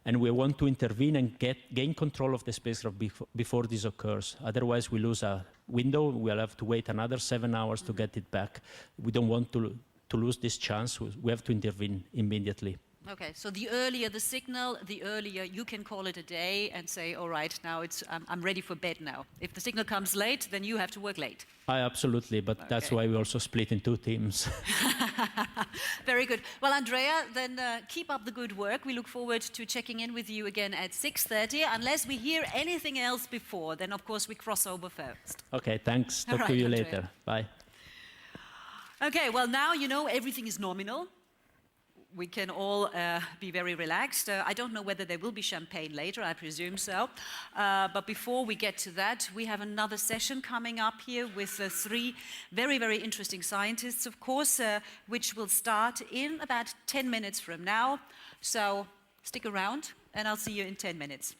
And we want to intervene and gain control of the spacecraft before this occurs. Otherwise, we lose a window. We'll have to wait another 7 hours to get it back. We don't want to lose this chance. We have to intervene immediately. Okay, so the earlier the signal, the earlier you can call it a day and say, all right, now I'm ready for bed now. If the signal comes late, then you have to work late. Absolutely, but okay. That's why we also split in 2 teams. Very good. Well, Andrea, then keep up the good work. We look forward to checking in with you again at 6:30. Unless we hear anything else before, then of course we cross over first. Okay, thanks. Talk to you later. Bye. Okay, well now you know everything is nominal. we can all be very relaxed. I don't know whether there will be champagne later, I presume so. But before we get to that, we have another session coming up here with 3 very, very interesting scientists, of course, which will start in about 10 minutes from now. So stick around, and I'll see you in 10 minutes.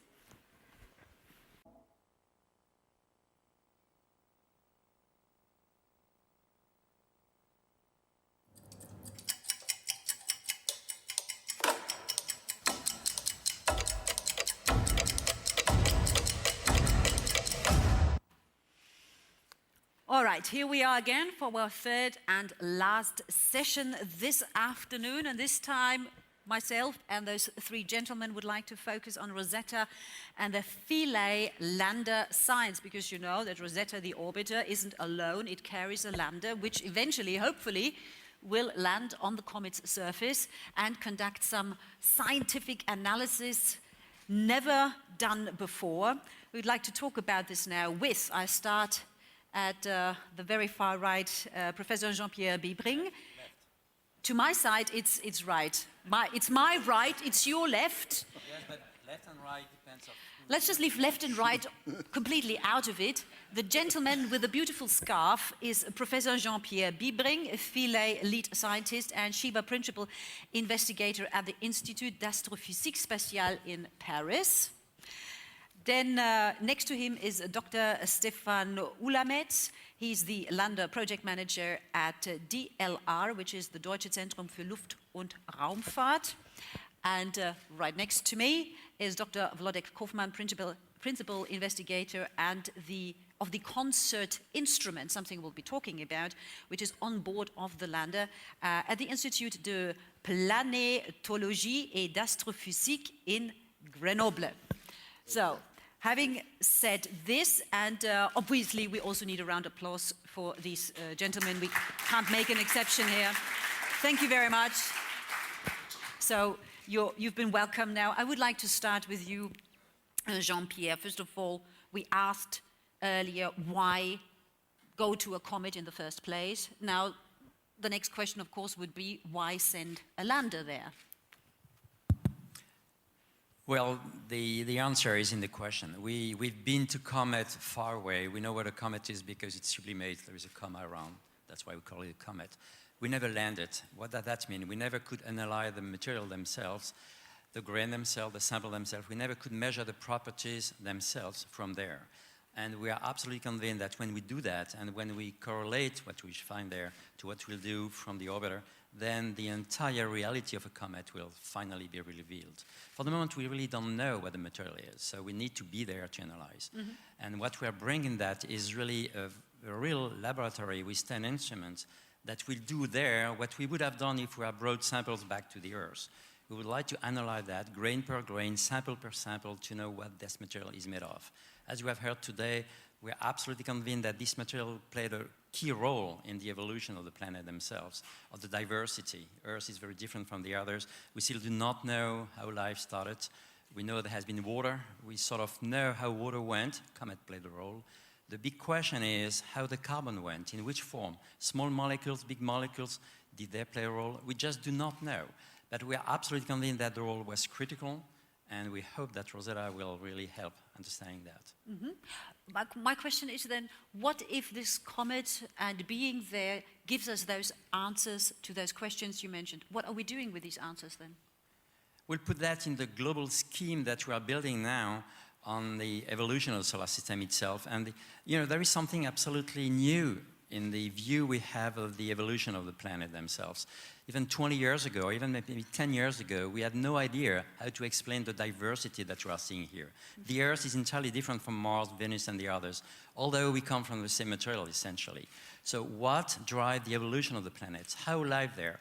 All right, here we are again for our 3rd and last session this afternoon, and this time myself and those 3 gentlemen would like to focus on Rosetta and the Philae lander science, because you know that Rosetta, the orbiter, isn't alone. It carries a lander which eventually, hopefully, will land on the comet's surface and conduct some scientific analysis never done before. We'd like to talk about this now with, I start at the very far right, Professor Jean-Pierre Bibring. To my side, it's right. It's my right, it's your left. Yes, but left and right depends on... Let's just leave left and right completely out of it. The gentleman with the beautiful scarf is Professor Jean-Pierre Bibring, a Philae lead scientist and Shiva principal investigator at the Institut d'Astrophysique Spatiale in Paris. Then next to him is Dr. Stefan Ulametz. He's the lander project manager at DLR, which is the Deutsche Zentrum für Luft- und Raumfahrt. And right next to me is Dr. Wlodek Kaufmann, principal investigator and of the concert instrument, something we'll be talking about, which is on board of the lander at the Institut de Planétologie et d'Astrophysique in Grenoble. So, having said this, and obviously we also need a round of applause for these gentlemen. We can't make an exception here. Thank you very much. So you've been welcome now. I would like to start with you, Jean-Pierre. First of all, we asked earlier why go to a comet in the first place. Now, the next question, of course, would be why send a lander there? Well, the answer is in the question. We've been to comet far away. We know what a comet is because it's sublimate. There is a comma around. That's why we call it a comet. We never landed. What does that mean? We never could analyze the material themselves, the grain themselves, the sample themselves. We never could measure the properties themselves from there. And we are absolutely convinced that when we do that and when we correlate what we find there to what we'll do from the orbiter, then the entire reality of a comet will finally be revealed. For the moment, we really don't know what the material is, so we need to be there to analyze. Mm-hmm. And what we are bringing that is really a real laboratory with 10 instruments that will do there what we would have done if we had brought samples back to the Earth. We would like to analyze that grain per grain, sample per sample, to know what this material is made of. As you have heard today, we are absolutely convinced that this material played a key role in the evolution of the planet themselves, of the diversity. Earth is very different from the others. We still do not know how life started. We know there has been water. We sort of know how water went. Comet played a role. The big question is how the carbon went, in which form. Small molecules, big molecules, did they play a role? We just do not know. But we are absolutely convinced that the role was critical, and we hope that Rosetta will really help understanding that. Mm-hmm. My question is then, what if this comet and being there gives us those answers to those questions you mentioned? What are we doing with these answers then? We'll put that in the global scheme that we are building now on the evolution of the solar system itself. And there is something absolutely new in the view we have of the evolution of the planet themselves. Even 20 years ago, even maybe 10 years ago, we had no idea how to explain the diversity that we are seeing here. The Earth is entirely different from Mars, Venus, and the others, although we come from the same material, essentially. So what drives the evolution of the planets? How live there?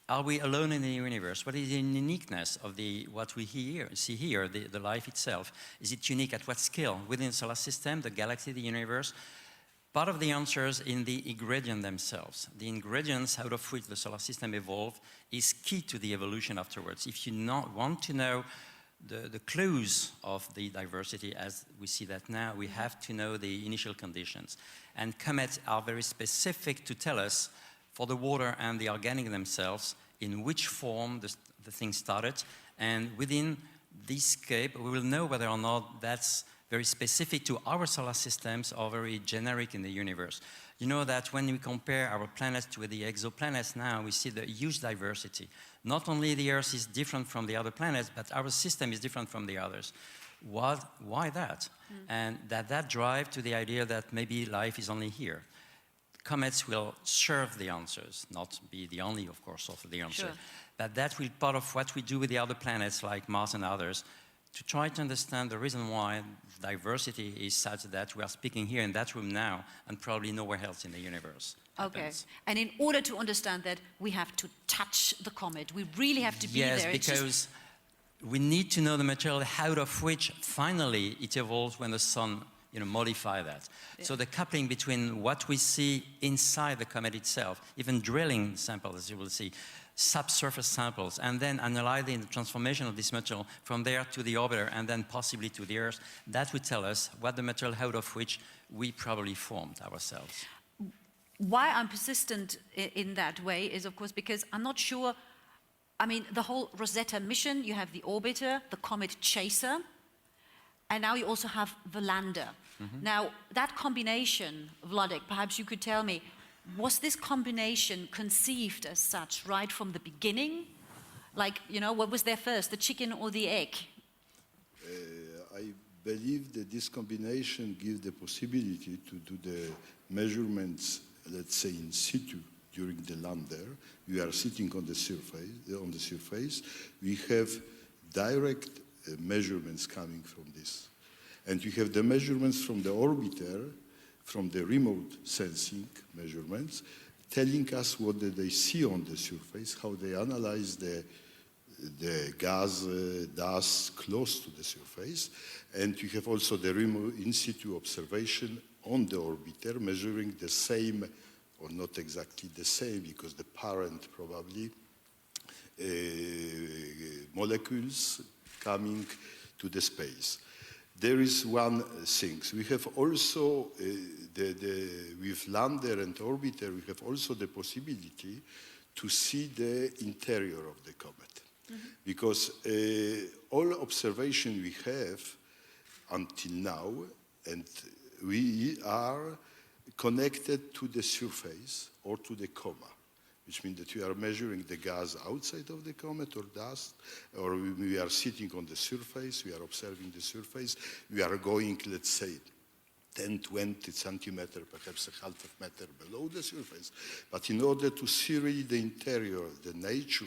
Are we alone in the universe? What is the uniqueness of what we see here, the life itself? Is it unique at what scale? Within the solar system, the galaxy, the universe? Part of the answers in the ingredients themselves. The ingredients out of which the solar system evolved is key to the evolution afterwards. If you want to know the clues of the diversity as we see that now, we have to know the initial conditions. And comets are very specific to tell us, for the water and the organic themselves, in which form the thing started, and within this scape, we will know whether or not that's very specific to our solar systems or very generic in the universe. You know that when we compare our planets to the exoplanets now, we see the huge diversity. Not only the Earth is different from the other planets, but our system is different from the others. Why that? And that drive to the idea that maybe life is only here. Comets will serve the answers, not be the only, of course, of the answer. Sure. But that will be part of what we do with the other planets like Mars and others, to try to understand the reason why diversity is such that we are speaking here in that room now and probably nowhere else in the universe. Okay. Happens. And in order to understand that, we have to touch the comet. We really have to be there. Yes, because we need to know the material out of which finally it evolves when the sun modify that. Yeah. So the coupling between what we see inside the comet itself, even drilling samples, as you will see, subsurface samples, and then analyzing the transformation of this material from there to the orbiter and then possibly to the Earth, that will tell us what the material out of which we probably formed ourselves. Why I'm persistent in that way is, of course, because I'm not sure. I mean, the whole Rosetta mission, you have the orbiter, the comet chaser, and now you also have the lander. Now, that combination, Vladek, perhaps you could tell me, was this combination conceived as such right from the beginning? Like, what was there first, the chicken or the egg? I believe that this combination gives the possibility to do the measurements, let's say, in situ during the lander. We are sitting on the surface. We have direct measurements coming from this. And we have the measurements from the orbiter, from the remote sensing measurements, telling us what they see on the surface, how they analyze the gas, dust close to the surface. And we have also the remote in situ observation on the orbiter, measuring the same, or not exactly the same, because the parent probably molecules coming to the space. There is one thing. We have also, with lander and orbiter, we have also the possibility to see the interior of the comet. Because all observation we have until now, and we are connected to the surface or to the coma, which means that we are measuring the gas outside of the comet or dust, or we are sitting on the surface, we are observing the surface, we are going, let's say, 10, 20 centimeters, perhaps a half a meter below the surface. But in order to see really the interior, the nature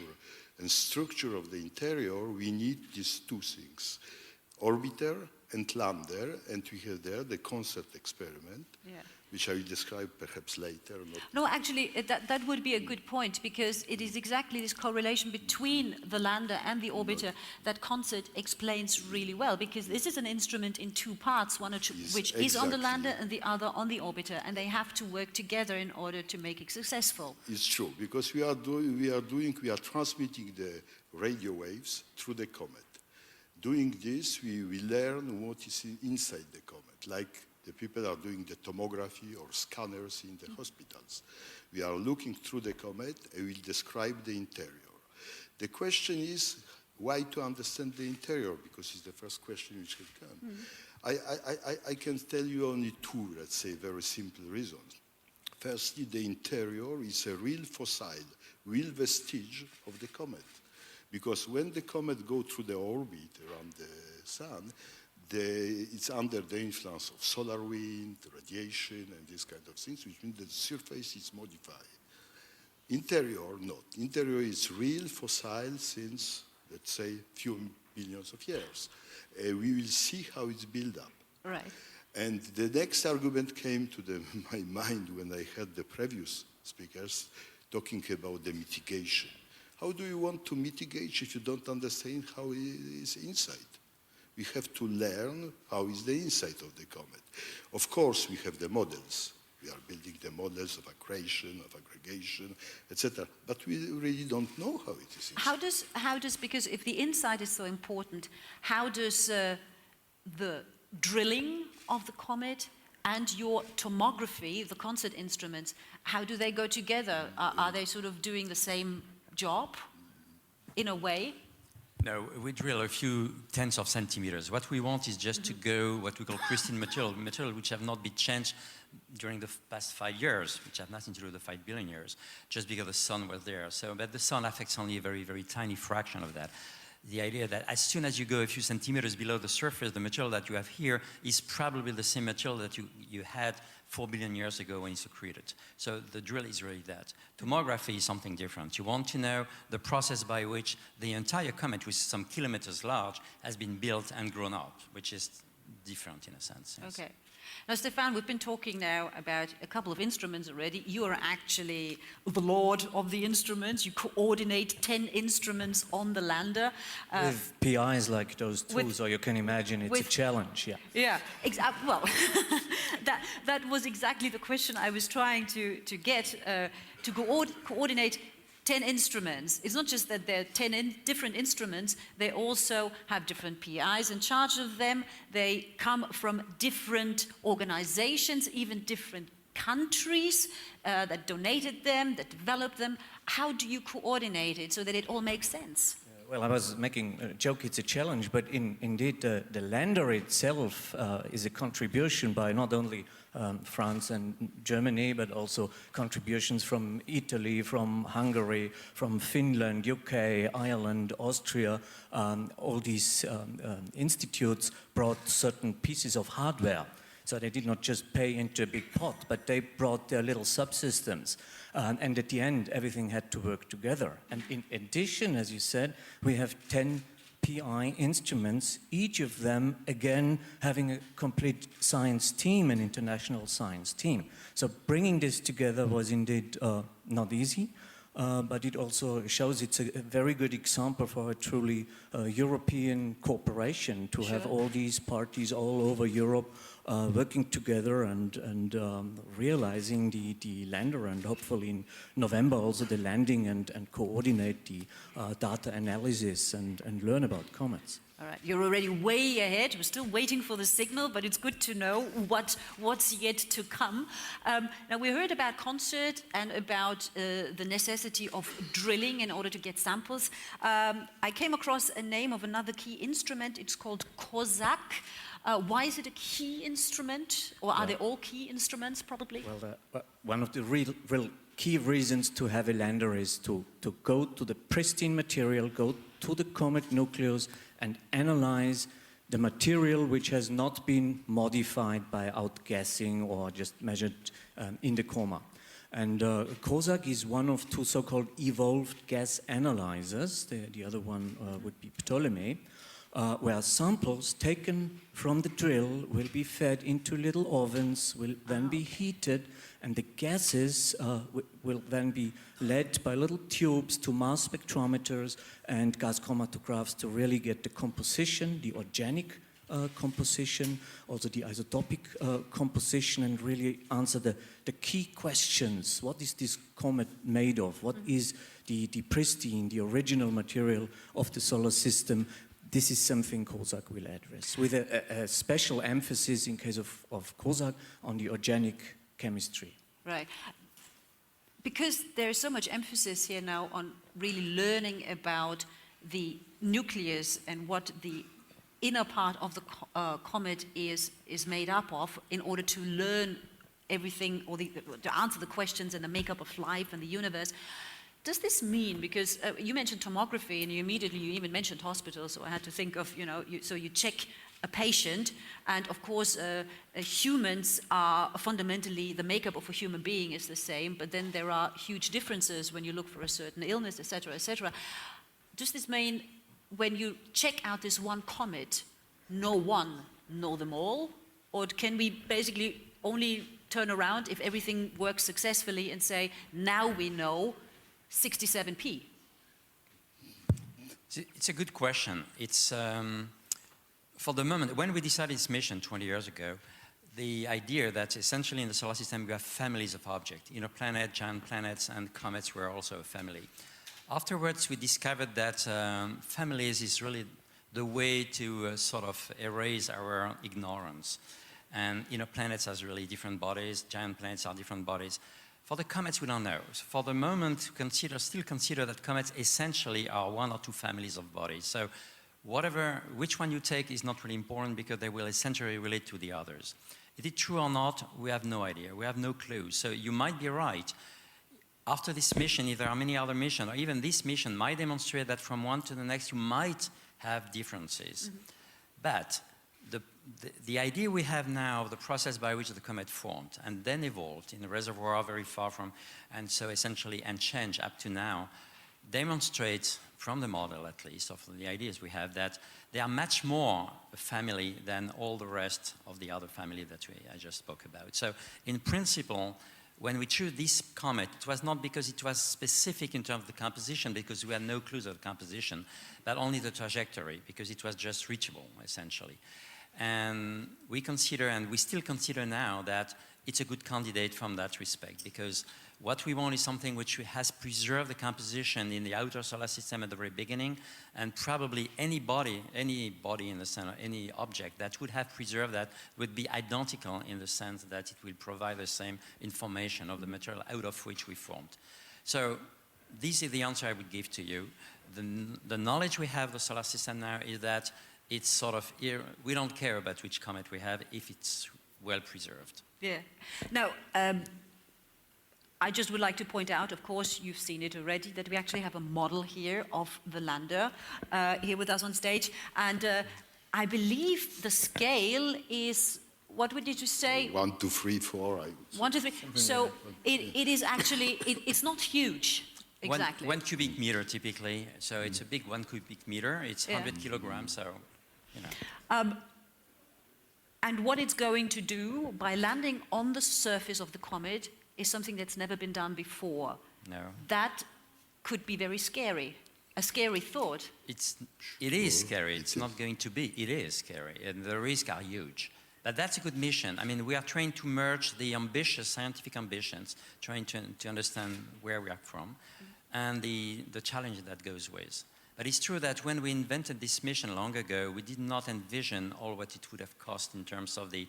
and structure of the interior, we need these two things, orbiter and lander, and we have there the concept experiment, which I will describe perhaps later. No, actually, that would be a good point, because it is exactly this correlation between the lander and the orbiter that CONCERT explains really well, because this is an instrument in two parts, one which is on the lander and the other on the orbiter, and they have to work together in order to make it successful. It's true, because we are transmitting the radio waves through the comet. Doing this, we learn what is inside the comet, like the people are doing the tomography or scanners in the hospitals. We are looking through the comet and we'll describe the interior. The question is, why to understand the interior? Because it's the first question which can come. I can tell you only two, let's say, very simple reasons. Firstly, the interior is a real fossil, real vestige of the comet. Because when the comet goes through the orbit around the sun, it's under the influence of solar wind, radiation, and these kind of things, which means that the surface is modified. Interior, not. Interior is real fossil since, let's say, few billions of years. We will see how it's built up. Right. And the next argument came to my mind when I heard the previous speakers talking about the mitigation. How do you want to mitigate if you don't understand how it is inside? We have to learn how is the inside of the comet. Of course, we have the models. We are building the models of accretion, of aggregation, etc. But we really don't know how it is inside. How does, because if the inside is so important, how does the drilling of the comet and your tomography, the CONCERT instruments, how do they go together? Are they sort of doing the same job, in a way? No, we drill a few tens of centimeters. What we want is just to go what we call pristine material which have not been changed during the past 5 years, which have nothing to do with the 5 billion years, just because the sun was there. So, but the sun affects only a very, very tiny fraction of that. The idea that as soon as you go a few centimeters below the surface, the material that you have here is probably the same material that you had 4 billion years ago when it's created. So the drill is really that. Tomography is something different. You want to know the process by which the entire comet, which is some kilometers large, has been built and grown up, which is different in a sense. Yes. Okay. Now, Stefan, we've been talking now about a couple of instruments already. You are actually the lord of the instruments. You coordinate 10 instruments on the lander. With PIs like those two, so you can imagine it's a challenge, yeah. Yeah, well, that was exactly the question I was trying to get, to coordinate 10 instruments. It's not just that there are 10 different instruments, they also have different PIs in charge of them. They come from different organizations, even different countries that donated them, that developed them. How do you coordinate it so that it all makes sense? Well, I was making a joke, it's a challenge, but indeed the lander itself is a contribution by not only France and Germany, but also contributions from Italy, from Hungary, from Finland, UK, Ireland, Austria. All these institutes brought certain pieces of hardware. So they did not just pay into a big pot, but they brought their little subsystems. And at the end, everything had to work together. And in addition, as you said, we have 10 PI instruments, each of them, again, having a complete science team, an international science team. So bringing this together was indeed not easy, but it also shows it's a very good example for a truly European cooperation, to have all these parties all over Europe working together and realizing the lander, and hopefully in November also the landing, and coordinate the data analysis and learn about comets. All right, you're already way ahead. We're still waiting for the signal, but it's good to know what's yet to come. Now, we heard about CONSERT and about the necessity of drilling in order to get samples. I came across a name of another key instrument. It's called COSAC. Why is it a key instrument, or are they all key instruments, probably? Well, one of the real key reasons to have a lander is to go to the pristine material, go to the comet nucleus, and analyze the material which has not been modified by outgassing or just measured in the coma. And COSAC is one of two so-called evolved gas analyzers. The other one would be Ptolemy, where samples taken from the drill will be fed into little ovens, will then be heated, and the gases will then be led by little tubes to mass spectrometers and gas chromatographs to really get the composition, the organic composition, also the isotopic composition, and really answer the key questions. What is this comet made of? What is the pristine, the original material of the solar system? This is something COSAC will address, with a special emphasis in case of COSAC on the organic chemistry. Right. Because there is so much emphasis here now on really learning about the nucleus and what the inner part of the comet is made up of, in order to learn everything, or to answer the questions and the makeup of life and the universe. Does this mean, because you mentioned tomography, and you even mentioned hospitals, so I had to think of, so you check a patient, and of course humans are fundamentally, the makeup of a human being is the same, but then there are huge differences when you look for a certain illness, etc., etc. Does this mean when you check out this one comet, know them all? Or can we basically only turn around if everything works successfully and say, now we know 67P? It's a good question. It's, for the moment, when we decided this mission 20 years ago, the idea that essentially in the solar system we have families of objects. Planets, giant planets, and comets were also a family. Afterwards, we discovered that families is really the way to sort of erase our ignorance. And planets has really different bodies, giant planets are different bodies. For the comets, we don't know. So for the moment, still consider that comets essentially are one or two families of bodies. So which one you take is not really important because they will essentially relate to the others. Is it true or not? We have no idea. We have no clue. So you might be right. After this mission, if there are many other missions, or even this mission might demonstrate that from one to the next, you might have differences. But the idea we have now of the process by which the comet formed and then evolved in a reservoir very far from, and so essentially unchanged up to now, demonstrates from the model at least, of the ideas we have, that they are much more a family than all the rest of the other family that I just spoke about. So in principle, when we chose this comet, it was not because it was specific in terms of the composition, because we had no clues of the composition, but only the trajectory, because it was just reachable, essentially. And we consider, and we still consider now, that it's a good candidate from that respect, because what we want is something which has preserved the composition in the outer solar system at the very beginning, and probably any body in the center, any object that would have preserved that would be identical in the sense that it will provide the same information of the material out of which we formed. So this is the answer I would give to you. The knowledge we have of the solar system now is that it's sort of, we don't care about which comet we have if it's well preserved. Yeah. Now, I just would like to point out, of course, you've seen it already, that we actually have a model here of the lander here with us on stage. And I believe the scale is, what did you say? 1, 2, 3, 4. 1, 2, 3. So it is actually, it's not huge. Exactly. One cubic meter typically. So it's a big 1 cubic meter. It's 100 kilograms. So, you know. And what it's going to do by landing on the surface of the comet is something that's never been done before. No. That could be very scary, a scary thought. It is scary. It's not going to be. It is scary, and the risks are huge. But that's a good mission. I mean, we are trying to merge the ambitious scientific ambitions, trying to understand where we are from, and the challenge that goes with. But it's true that when we invented this mission long ago, we did not envision all what it would have cost in terms of the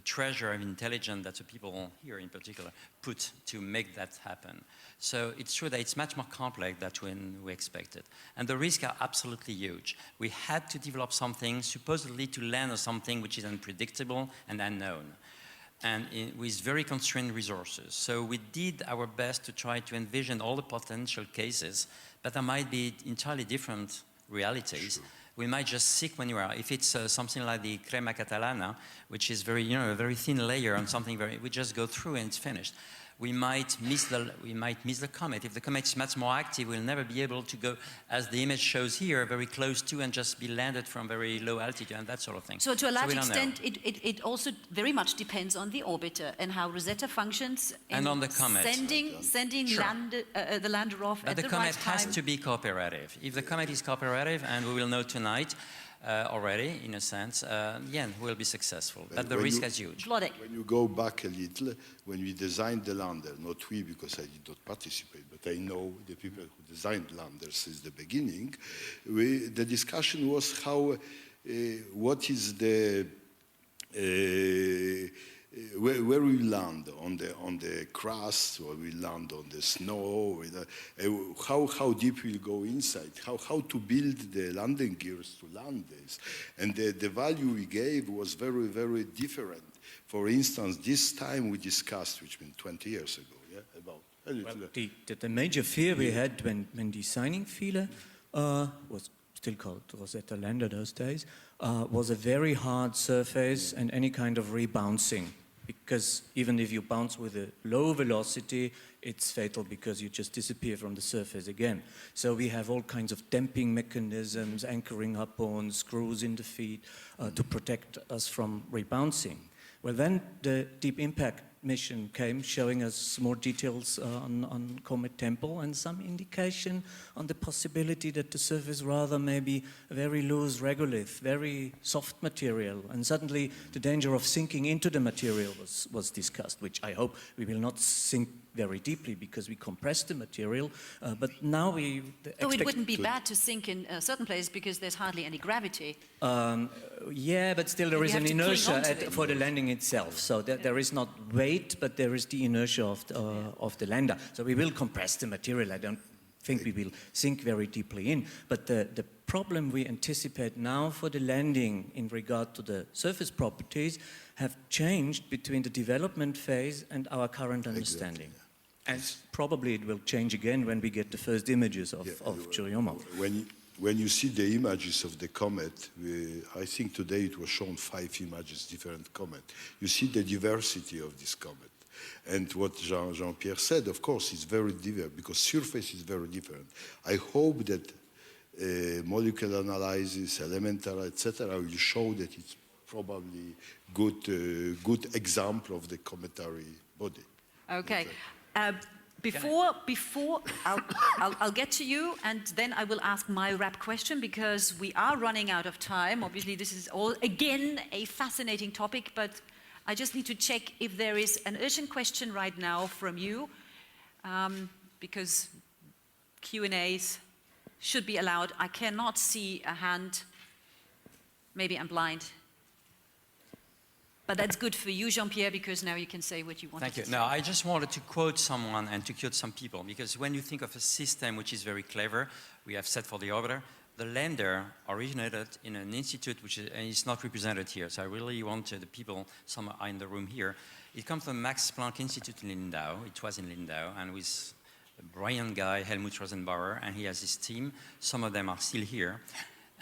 treasure of intelligence that the people here in particular put to make that happen. So it's true that it's much more complex than when we expected. And the risks are absolutely huge. We had to develop something supposedly to land on something which is unpredictable and unknown, and with very constrained resources. So we did our best to try to envision all the potential cases, but there might be entirely different realities. Sure. We might just seek when you are. If it's something like the crema catalana, which is very, a very thin layer on something we just go through and it's finished. We might miss the comet. If the comet is much more active, we'll never be able to go, as the image shows here, very close to and just be landed from very low altitude and that sort of thing. So to a large extent, it also very much depends on the orbiter and how Rosetta functions. And on the comet. Sending sure. The lander off but at the right time. But the comet has to be cooperative. If the comet is cooperative, and we will know tonight, already, in a sense, we'll be successful. But the risk is huge. When you go back a little, when we designed the lander, not we because I did not participate, but I know the people who designed landers since the beginning, the discussion was how, what is the, where we land on the crust, or we land on the snow, how deep we'll go inside, how to build the landing gears to land this. And the value we gave was very, very different. For instance, this time we discussed, which means 20 years ago, about a little. Well, the major fear we had when designing Philae was still called Rosetta lander those days, was a very hard surface and any kind of rebouncing. Because even if you bounce with a low velocity, it's fatal because you just disappear from the surface again. So we have all kinds of damping mechanisms, anchoring up on screws in the feet to protect us from rebouncing. Well, then the Deep Impact mission came, showing us more details on Comet Temple and some indication on the possibility that the surface rather may be a very loose regolith, very soft material. And suddenly the danger of sinking into the material was discussed, which I hope we will not sink very deeply because we compress the material, but now we... So it wouldn't be bad to sink in a certain place because there's hardly any gravity. Yeah, but still there is an inertia for the landing itself. So there is not weight, but there is the inertia of the lander. So we will compress the material. I don't think we will sink very deeply in. But the problem we anticipate now for the landing in regard to the surface properties have changed between the development phase and our current understanding. Exactly. And probably it will change again when we get the first images of Churyumov. When you see the images of the comet, I think today it was shown 5 images, different comet. You see the diversity of this comet. And what Jean-Pierre said, of course, is very different because surface is very different. I hope that molecular analysis, elemental, etc., will show that it's probably good example of the cometary body. Okay. Before I'll get to you, and then I will ask my wrap question because we are running out of time. Obviously, this is all again a fascinating topic, but I just need to check if there is an urgent question right now from you, because Q&As should be allowed. I cannot see a hand. Maybe I'm blind. But that's good for you, Jean-Pierre, because now you can say what you want to say. Thank you. No, I just wanted to quote someone and to quote some people, because when you think of a system which is very clever, we have said for the orbiter, the lander originated in an institute which is not represented here. So I really want the people, some are in the room here. It comes from Max Planck Institute in Lindau. It was in Lindau, and with a brilliant guy, Helmut Rosenbauer, and he has his team. Some of them are still here.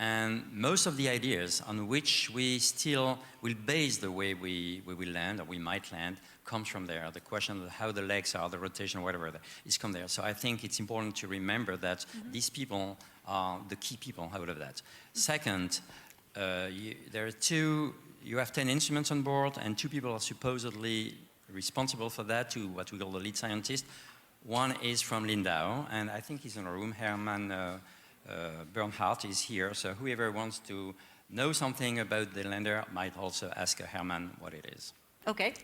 And most of the ideas on which we still will base the way we will land, or we might land, comes from there. The question of how the legs are, the rotation, whatever, is come there. So I think it's important to remember that these people are the key people out of that. Second, there are you have 10 instruments on board, and 2 people are supposedly responsible for that, what we call the lead scientist. One is from Lindau, and I think he's in a room, Hermann Bernhardt is here, so whoever wants to know something about the lander might also ask Hermann what it is. Okay.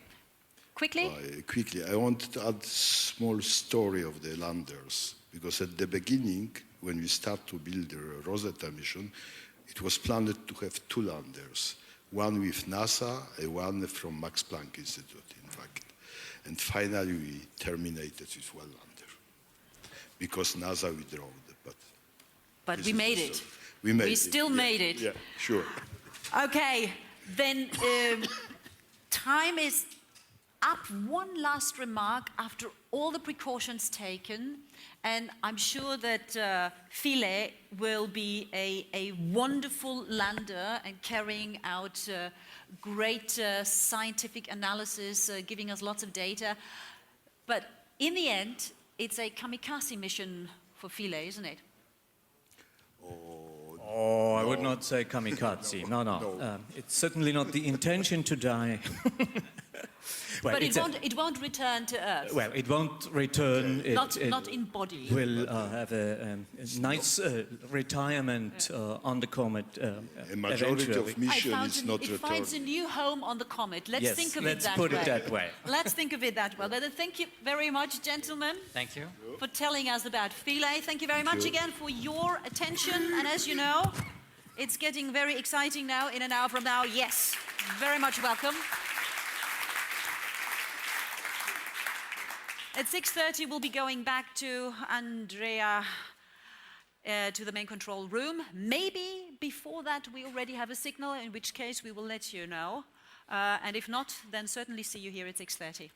Quickly? Quickly, I want to add a small story of the landers, because at the beginning, when we start to build the Rosetta mission, it was planned to have 2 landers, one with NASA and one from Max Planck Institute, in fact. And finally, we terminated with 1 lander, because NASA withdrew. But we made it. We still made it. Yeah, sure. Okay, then time is up. One last remark after all the precautions taken, and I'm sure that Philae will be a wonderful lander and carrying out great scientific analysis, giving us lots of data. But in the end, it's a kamikaze mission for Philae, isn't it? Oh, I would not say kamikaze. No. It's certainly not the intention to die. Well, but it won't return to Earth. Well, it won't return. Okay. Not in body. Will have a nice retirement on the comet. A majority of mission is not returned. It finds a new home on the comet. Let's think of it that way. Let's put it that way. Let's think of it that way. But thank you very much, gentlemen. Thank you. For telling us about Philae. Thank you very much again for your attention. And as you know, it's getting very exciting now. In an hour from now, yes, very much welcome. At 6:30, we'll be going back to Andrea, to the main control room. Maybe before that, we already have a signal, in which case we will let you know. And if not, then certainly see you here at 6:30.